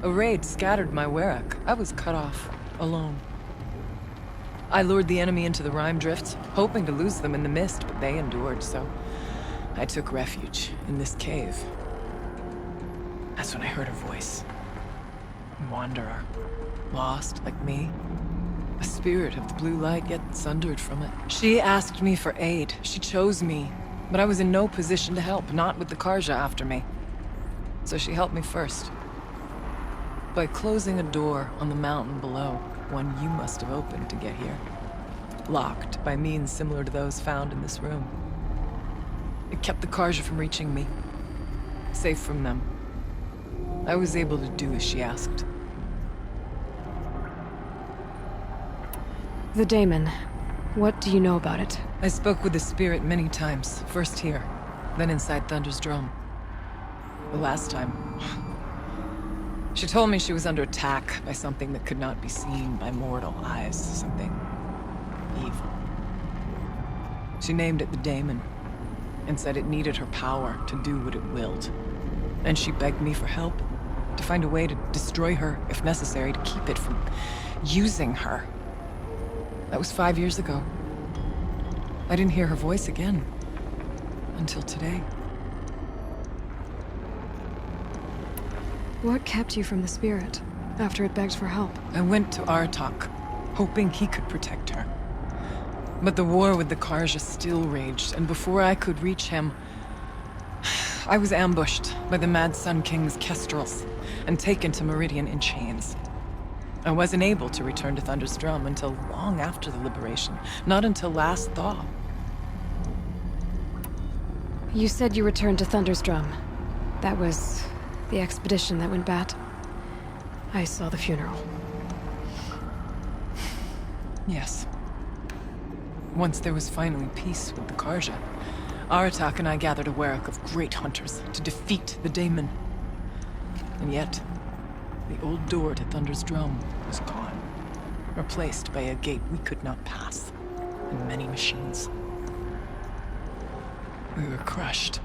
A raid scattered my Werak. I was cut off, alone. I lured the enemy into the Rime Drift, hoping to lose them in the mist, but they endured, so I took refuge in this cave. That's when I heard her voice. A wanderer. Lost, like me. A spirit of the blue light, yet sundered from it. She asked me for aid. She chose me. But I was in no position to help, not with the Karja after me. So she helped me first. By closing a door on the mountain below, one you must have opened to get here. Locked by means similar to those found in this room. It kept the Karja from reaching me. Safe from them. I was able to do as she asked. The daemon. What do you know about it? I spoke with the spirit many times. First here, then inside Thunder's drum. The last time... She told me she was under attack by something that could not be seen by mortal eyes. Something evil. She named it the daemon, and said it needed her power to do what it willed. And she begged me for help, to find a way to destroy her, if necessary, to keep it from using her. That was 5 years ago. I didn't hear her voice again. Until today. What kept you from the spirit, after it begged for help? I went to Artok, hoping he could protect her. But the war with the Karja still raged, and before I could reach him, I was ambushed by the Mad Sun King's kestrels, and taken to Meridian in chains. I wasn't able to return to Thunder's drum until long after the liberation, not until last thaw. You said you returned to Thunder's drum. That was the expedition that went bad. I saw the funeral. Yes. Once there was finally peace with the Karja, Aratak and I gathered a Werak of great hunters to defeat the daemon. And yet, the old door to Thunder's drum was gone, replaced by a gate we could not pass, and many machines. We were crushed.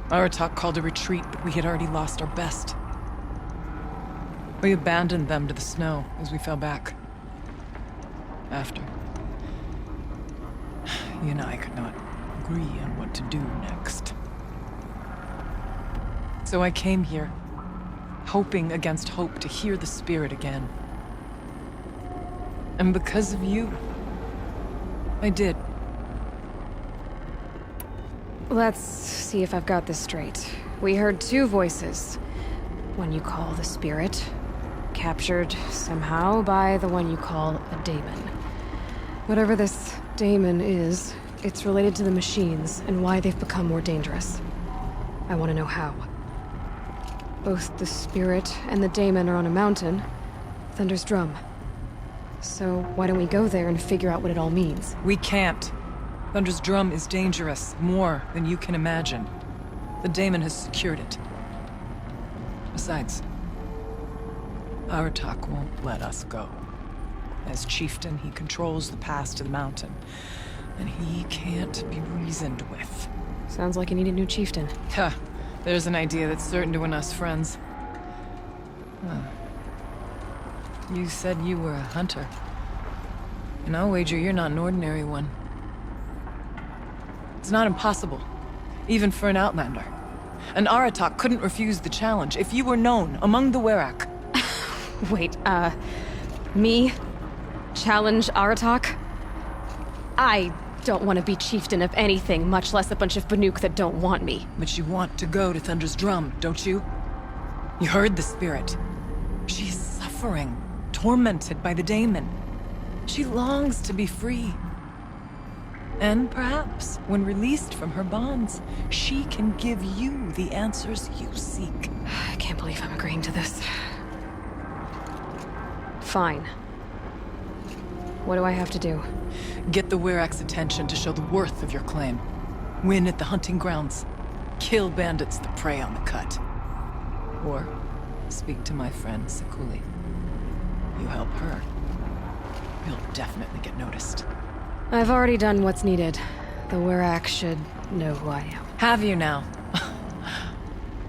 Aratak called a retreat, but we had already lost our best. We abandoned them to the snow as we fell back. after. You and I could not agree on what to do next. So I came here, hoping against hope to hear the spirit again. And because of you, I did. Let's see if I've got this straight. We heard two voices. One you call the spirit, captured somehow by the one you call a daemon. Whatever this daemon is, it's related to the machines and why they've become more dangerous. I want to know how. Both the spirit and the daemon are on a mountain, Thunder's Drum. So why don't we go there and figure out what it all means? We can't. Thunder's Drum is dangerous, more than you can imagine. The daemon has secured it. Besides, Aratak won't let us go. As chieftain, he controls the pass to the mountain, and he can't be reasoned with. Sounds like you need a new chieftain. Huh. There's an idea that's certain to win us friends. Huh. You said you were a hunter. And I'll wager you're not an ordinary one. It's not impossible, even for an outlander. And Aratak couldn't refuse the challenge if you were known among the Werak. Wait, me? Challenge Aratak? I don't want to be chieftain of anything, much less a bunch of Banuk that don't want me. But you want to go to Thunder's Drum, don't you? You heard the spirit. She is suffering, tormented by the daemon. She longs to be free. And perhaps, when released from her bonds, she can give you the answers you seek. I can't believe I'm agreeing to this. Fine. What do I have to do? Get the Werak's attention to show the worth of your claim. Win at the hunting grounds. Kill bandits that prey on the cut. Or speak to my friend Sekuli. You help her, you'll definitely get noticed. I've already done what's needed. The Werak should know who I am. Have you now?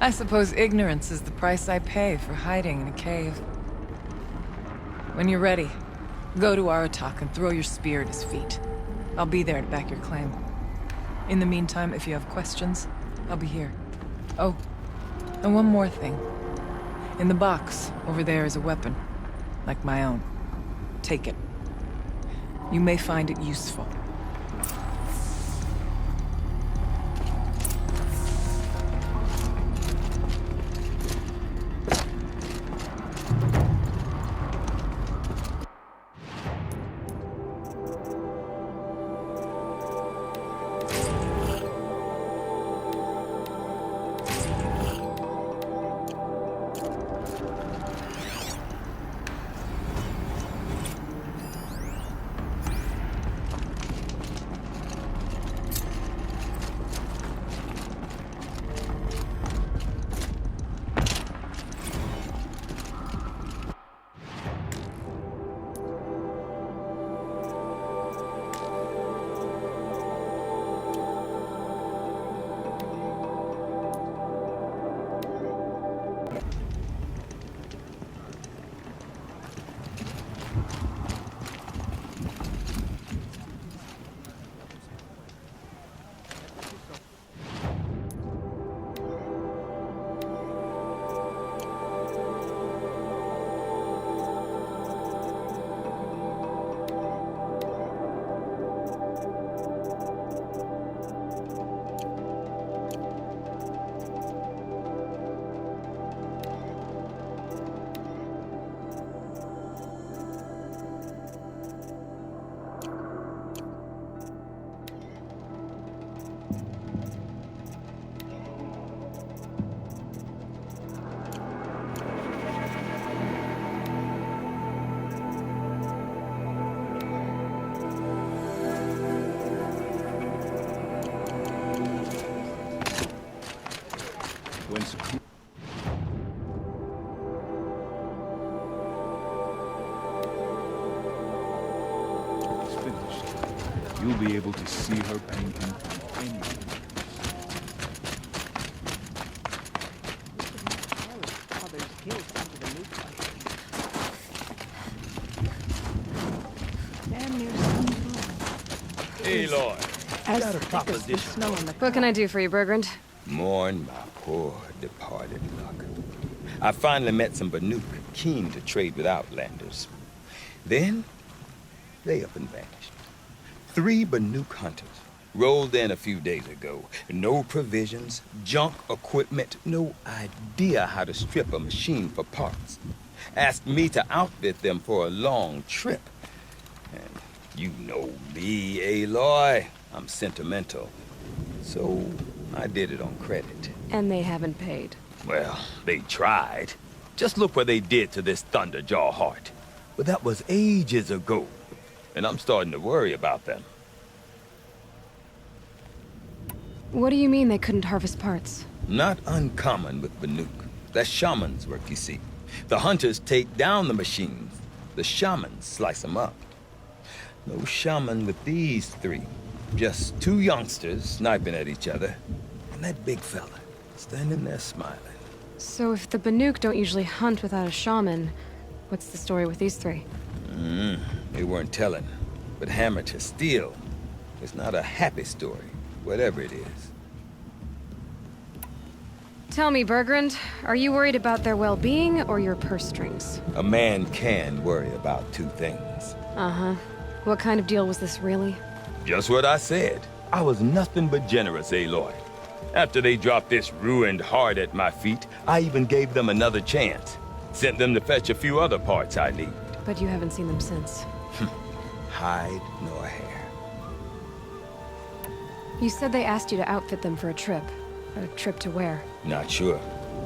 I suppose ignorance is the price I pay for hiding in a cave. When you're ready, go to Aratak and throw your spear at his feet. I'll be there to back your claim. In the meantime, if you have questions, I'll be here. Oh, and one more thing. In the box, over there is a weapon. Like my own. Take it. You may find it useful. You'll be able to see her painting anywhere. Damn Aloy, as got a thick as the proposition. snow on the What can I do for you, Bergrand? Mourn my poor departed luck. I finally met some Banuk keen to trade with Outlanders. Then, they up and vanished. 3 Banuk hunters rolled in a few days ago. No provisions, junk equipment, no idea how to strip a machine for parts. Asked me to outfit them for a long trip. And you know me, Aloy. I'm sentimental. So I did it on credit. And they haven't paid. Well, they tried. Just look what they did to this Thunderjaw heart. But that was ages ago. And I'm starting to worry about them. What do you mean they couldn't harvest parts? Not uncommon with Banuk. That's shaman's work, you see. The hunters take down the machines. The shamans slice them up. No shaman with these 3. Just 2 youngsters sniping at each other. And that big fella standing there smiling. So if the Banuk don't usually hunt without a shaman, what's the story with these 3? They weren't telling. But hammer to steel. It's not a happy story, whatever it is. Tell me, Bergrand, are you worried about their well-being or your purse strings? A man can worry about 2 things. Uh-huh. What kind of deal was this, really? Just what I said. I was nothing but generous, Aloy. After they dropped this ruined heart at my feet, I even gave them another chance. Sent them to fetch a few other parts I need. But you haven't seen them since. Hide nor hair. You said they asked you to outfit them for a trip. A trip to where? Not sure.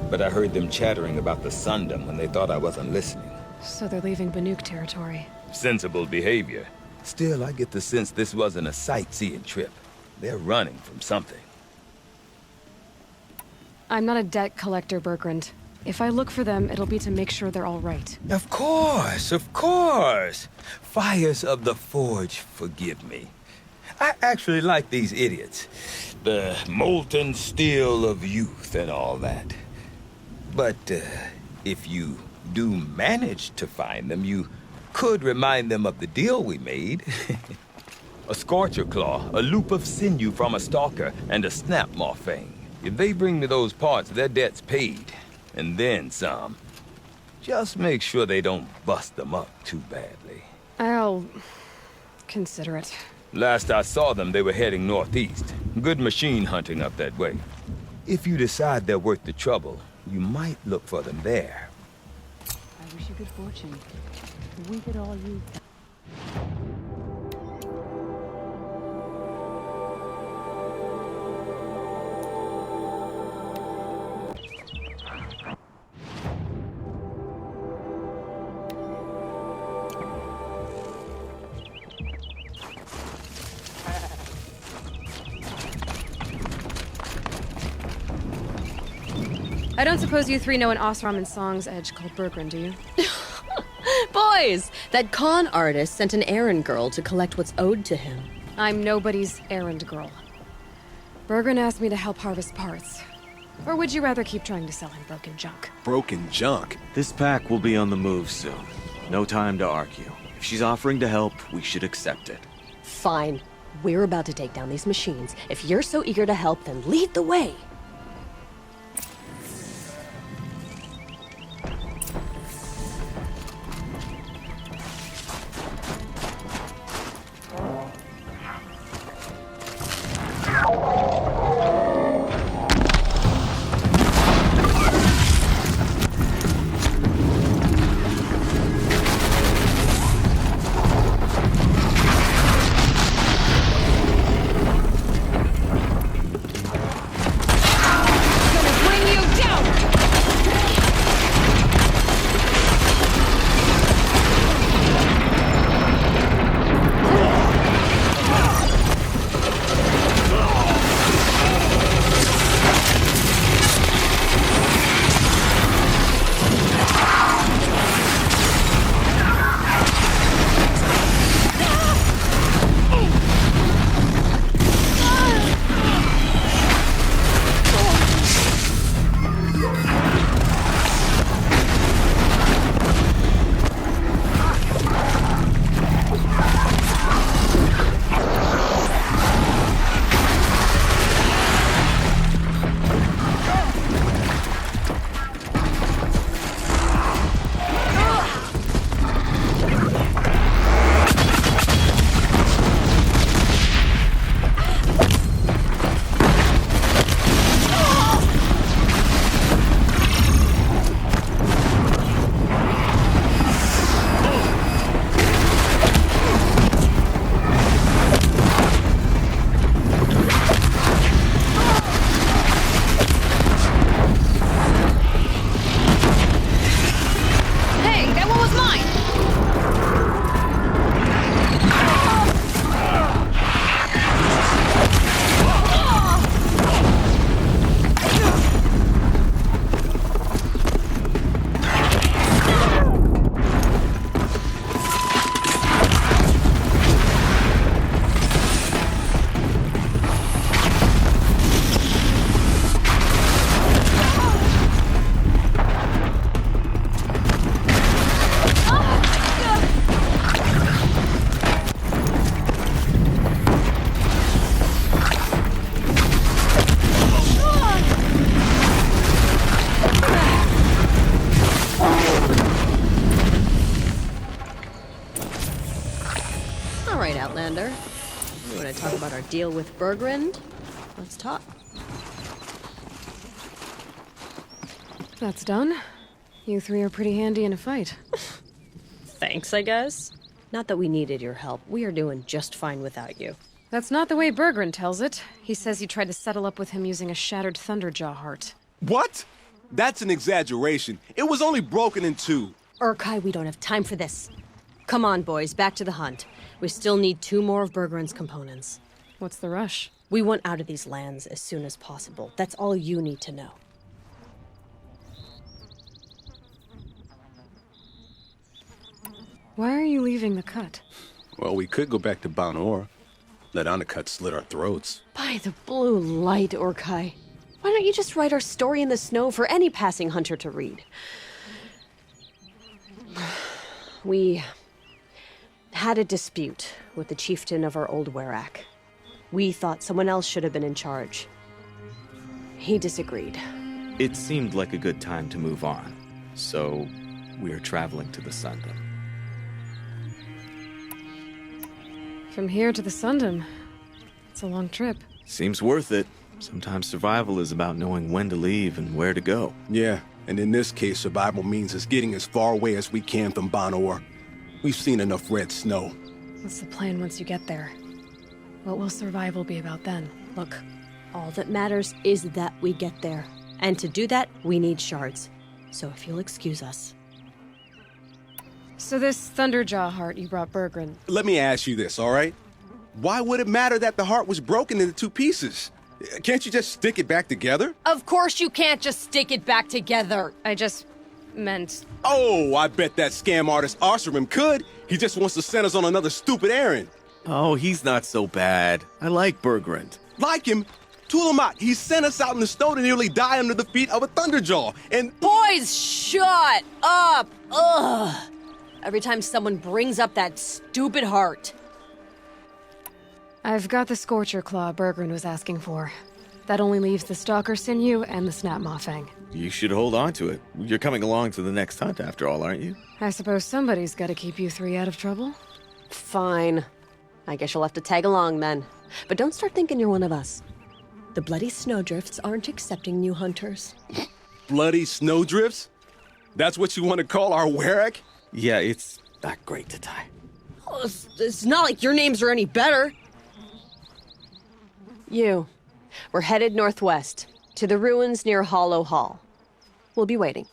But I heard them chattering about the Sundom when they thought I wasn't listening. So they're leaving Banuk territory. Sensible behavior. Still, I get the sense this wasn't a sightseeing trip. They're running from something. I'm not a debt collector, Bergrand. If I look for them, it'll be to make sure they're all right. Of course, of course. Fires of the Forge, forgive me. I actually like these idiots. The molten steel of youth and all that. But if you do manage to find them, you could remind them of the deal we made. A scorcher claw, a loop of sinew from a stalker, and a snapmaw fang. If they bring me those parts, their debt's paid. And then some. Just make sure they don't bust them up too badly. I'll consider it. Last I saw them, they were heading northeast. Good machine hunting up that way. If you decide they're worth the trouble, you might look for them there. I wish you good fortune. We could all use that. I don't suppose you 3 know an Osram and Song's edge called Bergrand, do you? Boys! That con artist sent an errand girl to collect what's owed to him. I'm nobody's errand girl. Bergrand asked me to help harvest parts. Or would you rather keep trying to sell him broken junk? Broken junk? This pack will be on the move soon. No time to argue. If she's offering to help, we should accept it. Fine. We're about to take down these machines. If you're so eager to help, then lead the way. Outlander. You want to talk about our deal with Bergrand? Let's talk. That's done. You three are pretty handy in a fight. Thanks, I guess. Not that we needed your help. We are doing just fine without you. That's not the way Bergrand tells it. He says you tried to settle up with him using a shattered Thunderjaw heart. What? That's an exaggeration. It was only broken in two. Urkai, we don't have time for this. Come on, boys, back to the hunt. We still need 2 more of Bergrand's components. What's the rush? We want out of these lands as soon as possible. That's all you need to know. Why are you leaving the cut? Well, we could go back to Banor. Let Undercut slit our throats. By the blue light, Urkai. Why don't you just write our story in the snow for any passing hunter to read? We had a dispute with the chieftain of our old Werak. We thought someone else should have been in charge. He disagreed. It seemed like a good time to move on, so we're traveling to the Sundom. From here to the Sundom. It's a long trip. Seems worth it. Sometimes survival is about knowing when to leave and where to go. Yeah, and in this case, survival means us getting as far away as we can from Banor. We've seen enough red snow. What's the plan once you get there? What will survival be about then? Look, all that matters is that we get there. And to do that, we need shards. So if you'll excuse us. So this Thunderjaw heart you brought Bergrand. Let me ask you this, all right? Why would it matter that the heart was broken into 2 pieces? Can't you just stick it back together? Of course you can't just stick it back together. I just meant... Oh, I bet that scam artist Arsarim could. He just wants to send us on another stupid errand. Oh, he's not so bad. I like Bergrand. Like him? Tulamat, he sent us out in the snow to nearly die under the feet of a Thunderjaw, and... Boys, shut up! Ugh! Every time someone brings up that stupid heart. I've got the Scorcher Claw Bergrand was asking for. That only leaves the Stalker Sinew and the Snap Maw Fang. You should hold on to it. You're coming along to the next hunt after all, aren't you? I suppose somebody's got to keep you 3 out of trouble. Fine. I guess you'll have to tag along then. But don't start thinking you're one of us. The Bloody Snowdrifts aren't accepting new hunters. Bloody Snowdrifts? That's what you want to call our Werak? Yeah, it's not great to tie. Oh, it's not like your names are any better. We're headed northwest, to the ruins near Hollow Hall. We'll be waiting.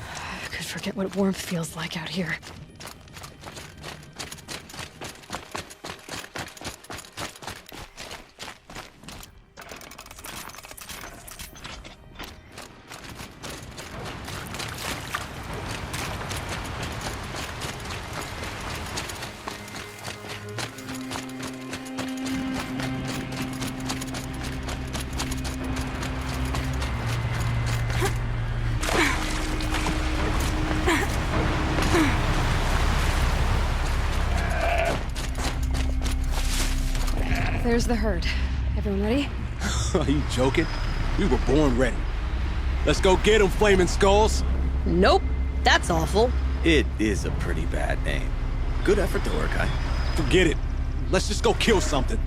I could forget what warmth feels like out here. There's the herd. Everyone ready? Are you joking? We were born ready. Let's go get them, Flaming Skulls! Nope. That's awful. It is a pretty bad name. Good effort to work, Kai. Forget it. Let's just go kill something.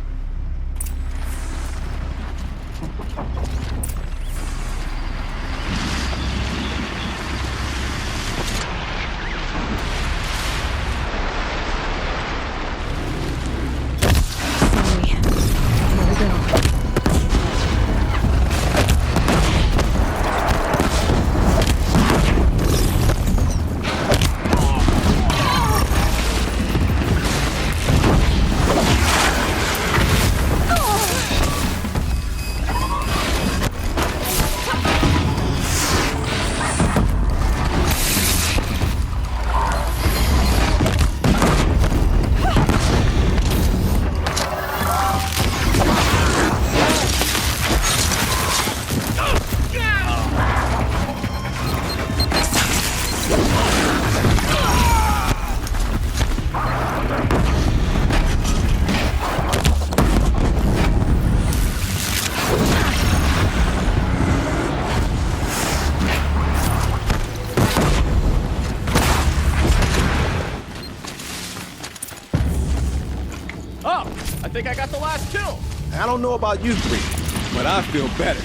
think I got the last kill. I don't know about you three, but I feel better.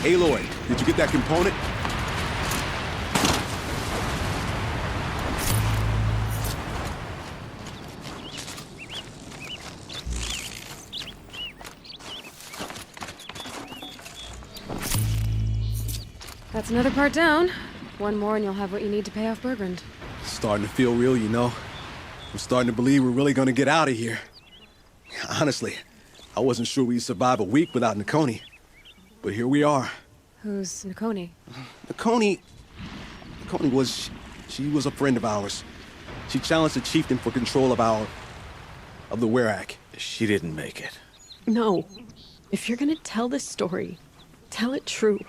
Aloy, did you get that component? That's another part down. One more and you'll have what you need to pay off Bergrand. Starting to feel real, you know. I'm starting to believe we're really gonna get out of here. Honestly, I wasn't sure we'd survive a week without Nakoni. But here we are. Who's Nakoni? Nakoni was... she was a friend of ours. She challenged the chieftain for control of the Werak. She didn't make it. No. If you're gonna tell this story, tell it true.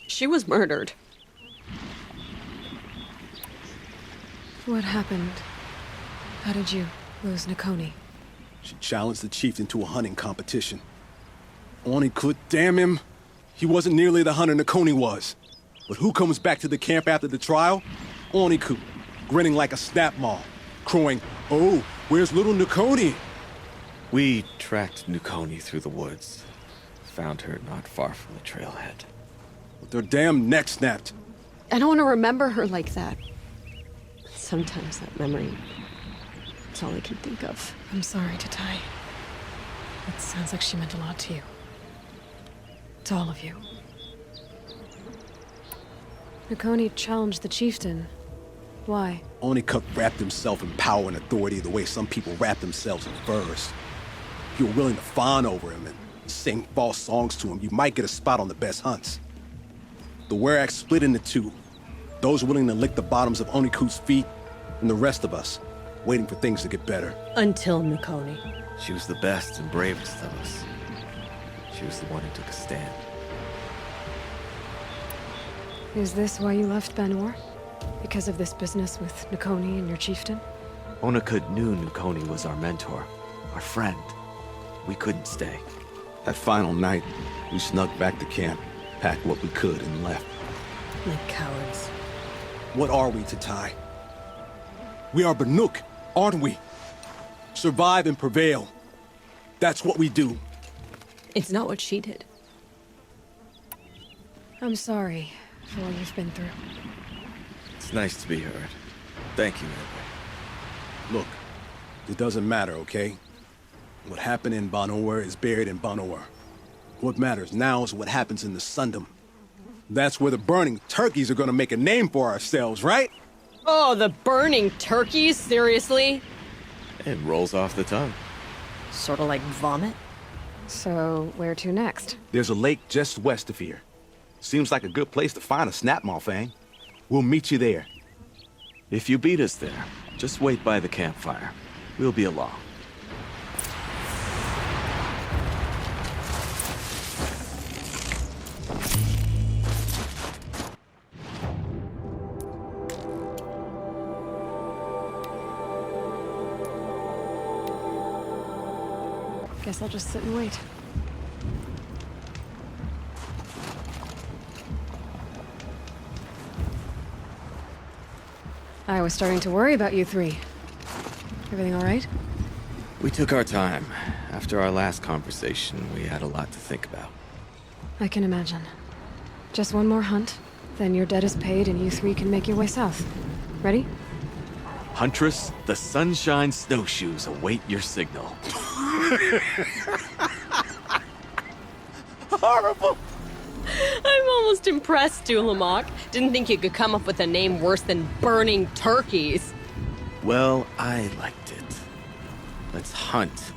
She was murdered. What happened? How did you lose Nakoni? She challenged the chieftain to a hunting competition. Oni could, damn him. He wasn't nearly the hunter Nakoni was. But who comes back to the camp after the trial? Oniku, grinning like a snap maw, crowing, "Oh, where's little Nakoni?" We tracked Nakoni through the woods. Found her not far from the trailhead. With their damn neck snapped. I don't want to remember her like that. Sometimes that memory, it's all I can think of. I'm sorry, Tatai. It sounds like she meant a lot to you. To all of you. Nakoni challenged the chieftain. Why? Onikuk wrapped himself in power and authority the way some people wrap themselves in furs. If you're willing to fawn over him and sing false songs to him, you might get a spot on the best hunts. The Werak split into two. Those willing to lick the bottoms of Oniku's feet, and the rest of us, waiting for things to get better. Until Nakoni. She was the best and bravest of us. She was the one who took a stand. Is this why you left Banor? Because of this business with Nakoni and your chieftain? Onakut knew Nakoni was our mentor, our friend. We couldn't stay. That final night, we snuck back to camp, packed what we could, and left. Like cowards. What are we, Tatai? We are Banuk, aren't we? Survive and prevail. That's what we do. It's not what she did. I'm sorry for what you've been through. It's nice to be heard. Thank you, Edward. Look, it doesn't matter, okay? What happened in Banor is buried in Banor. What matters now is what happens in the Sundom. That's where the burning turkeys are gonna make a name for ourselves, right? Oh, the burning turkeys? Seriously? It rolls off the tongue. Sort of like vomit? So, where to next? There's a lake just west of here. Seems like a good place to find a snapmaw fang. We'll meet you there. If you beat us there, just wait by the campfire. We'll be along. Guess I'll just sit and wait. I was starting to worry about you three. Everything all right? We took our time. After our last conversation, we had a lot to think about. I can imagine. Just one more hunt, then your debt is paid and you three can make your way south. Ready? Huntress, the Sunshine Snowshoes await your signal. Horrible! I'm almost impressed, Dulamok. Didn't think you could come up with a name worse than burning turkeys. Well, I liked it. Let's hunt.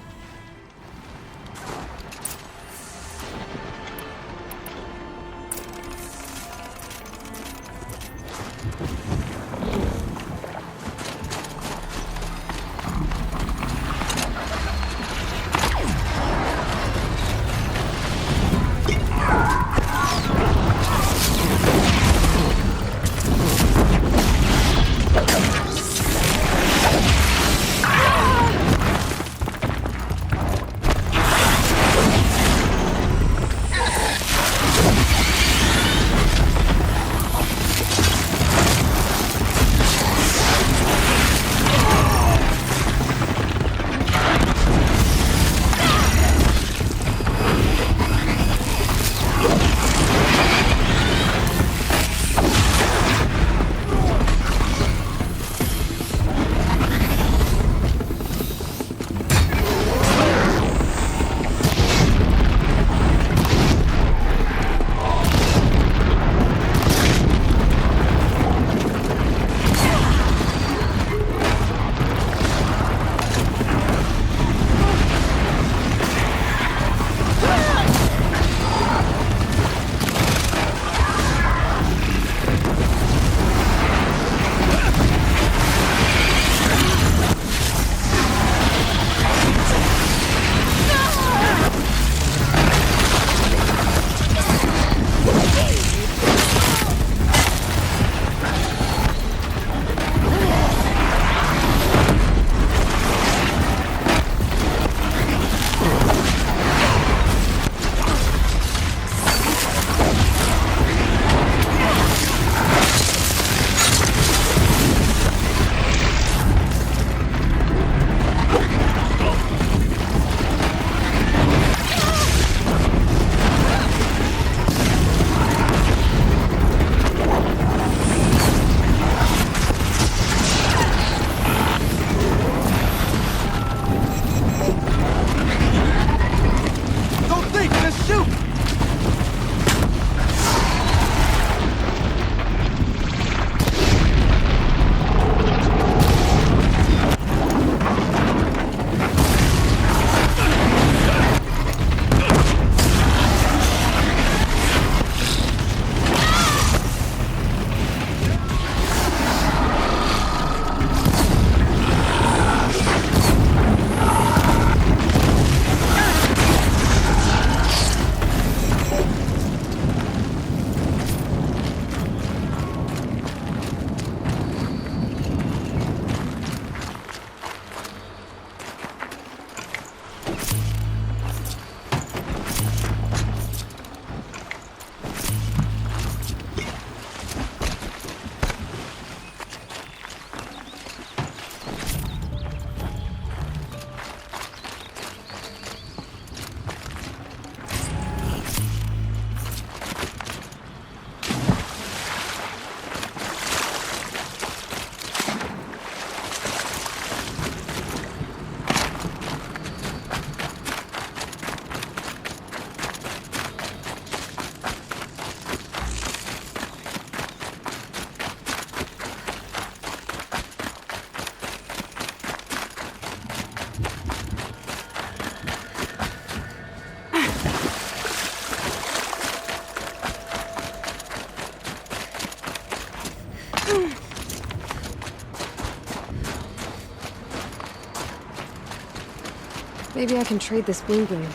Maybe I can trade this bling bling.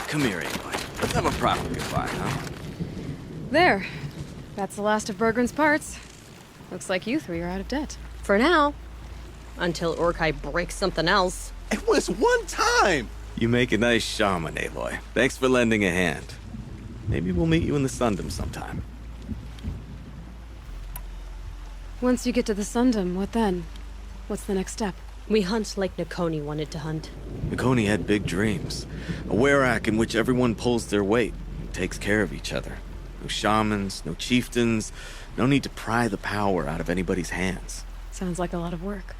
Come here, Aloy. Let's have a proper goodbye, huh? There. That's the last of Bergren's parts. Looks like you three are out of debt. For now. Until Urkai breaks something else. It was one time! You make a nice shaman, Aloy. Thanks for lending a hand. Maybe we'll meet you in the Sundom sometime. Once you get to the Sundom, what then? What's the next step? We hunt like Nakoni wanted to hunt. Nakoni had big dreams. A werak in which everyone pulls their weight, takes care of each other. No shamans, no chieftains, no need to pry the power out of anybody's hands. Sounds like a lot of work.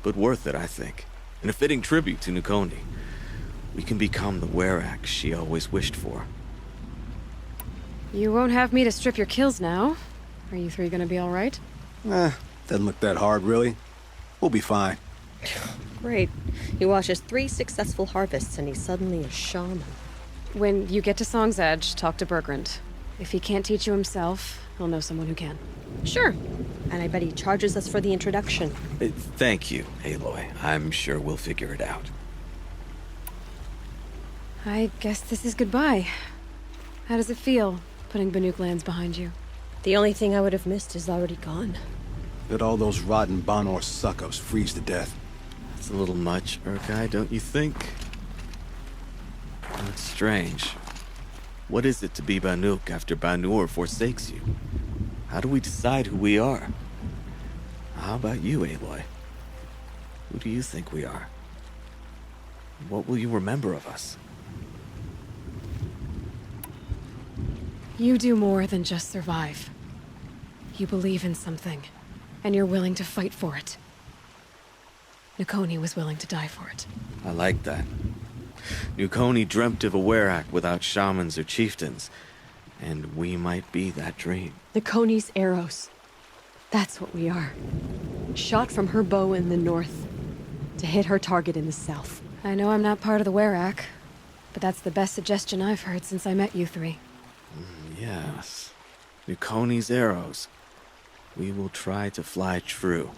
But worth it, I think. And a fitting tribute to Nakoni. We can become the werak she always wished for. You won't have me to strip your kills now. Are you three gonna be all right? Doesn't look that hard, really. We'll be fine. Great. He watches 3 successful harvests and he's suddenly a shaman. When you get to Song's Edge, talk to Bergrand. If he can't teach you himself, he'll know someone who can. Sure. And I bet he charges us for the introduction. Thank you, Aloy. I'm sure we'll figure it out. I guess this is goodbye. How does it feel, putting Banuk lands behind you? The only thing I would have missed is already gone. Let all those rotten Banor suck-ups freeze to death. It's a little much, Urkai, don't you think? That's strange. What is it to be Banuk after Banur forsakes you? How do we decide who we are? How about you, Aloy? Who do you think we are? What will you remember of us? You do more than just survive. You believe in something, and you're willing to fight for it. Nakoni was willing to die for it. I like that. Nakoni dreamt of a werak without shamans or chieftains, and we might be that dream. Nakoni's arrows. That's what we are. Shot from her bow in the north, to hit her target in the south. I know I'm not part of the werak, but that's the best suggestion I've heard since I met you three. Yes. Nakoni's arrows. We will try to fly true.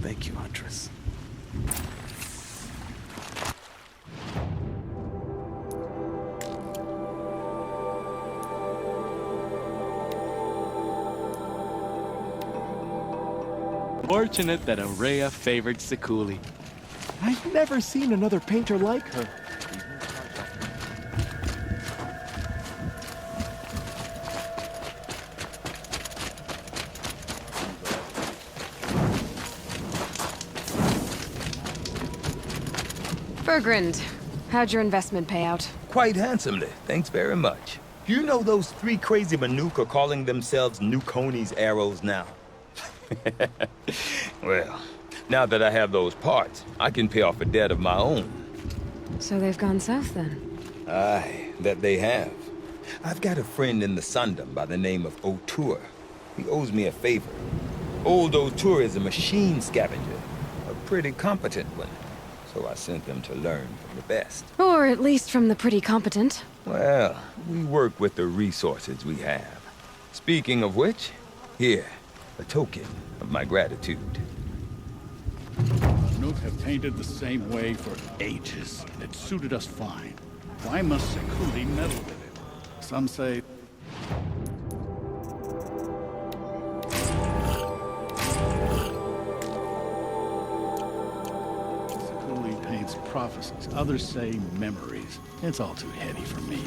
Thank you, Huntress. Fortunate that Aurea favored Sekuli. I've never seen another painter like her. Bergrand, how'd your investment pay out? Quite handsomely, thanks very much. You know those 3 crazy Banuk are calling themselves Nakoni's arrows now? Well, now that I have those parts, I can pay off a debt of my own. So they've gone south then? Aye, that they have. I've got a friend in the Sundom by the name of O'Toole. He owes me a favor. Old O'Toole is a machine scavenger, a pretty competent one. So I sent them to learn from the best. Or at least from the pretty competent. Well, we work with the resources we have. Speaking of which, here, a token of my gratitude. Nook have painted the same way for ages, and it suited us fine. Why must Sekuli meddle with it? Some say... Sekuli paints prophecies, others say memories. It's all too heady for me.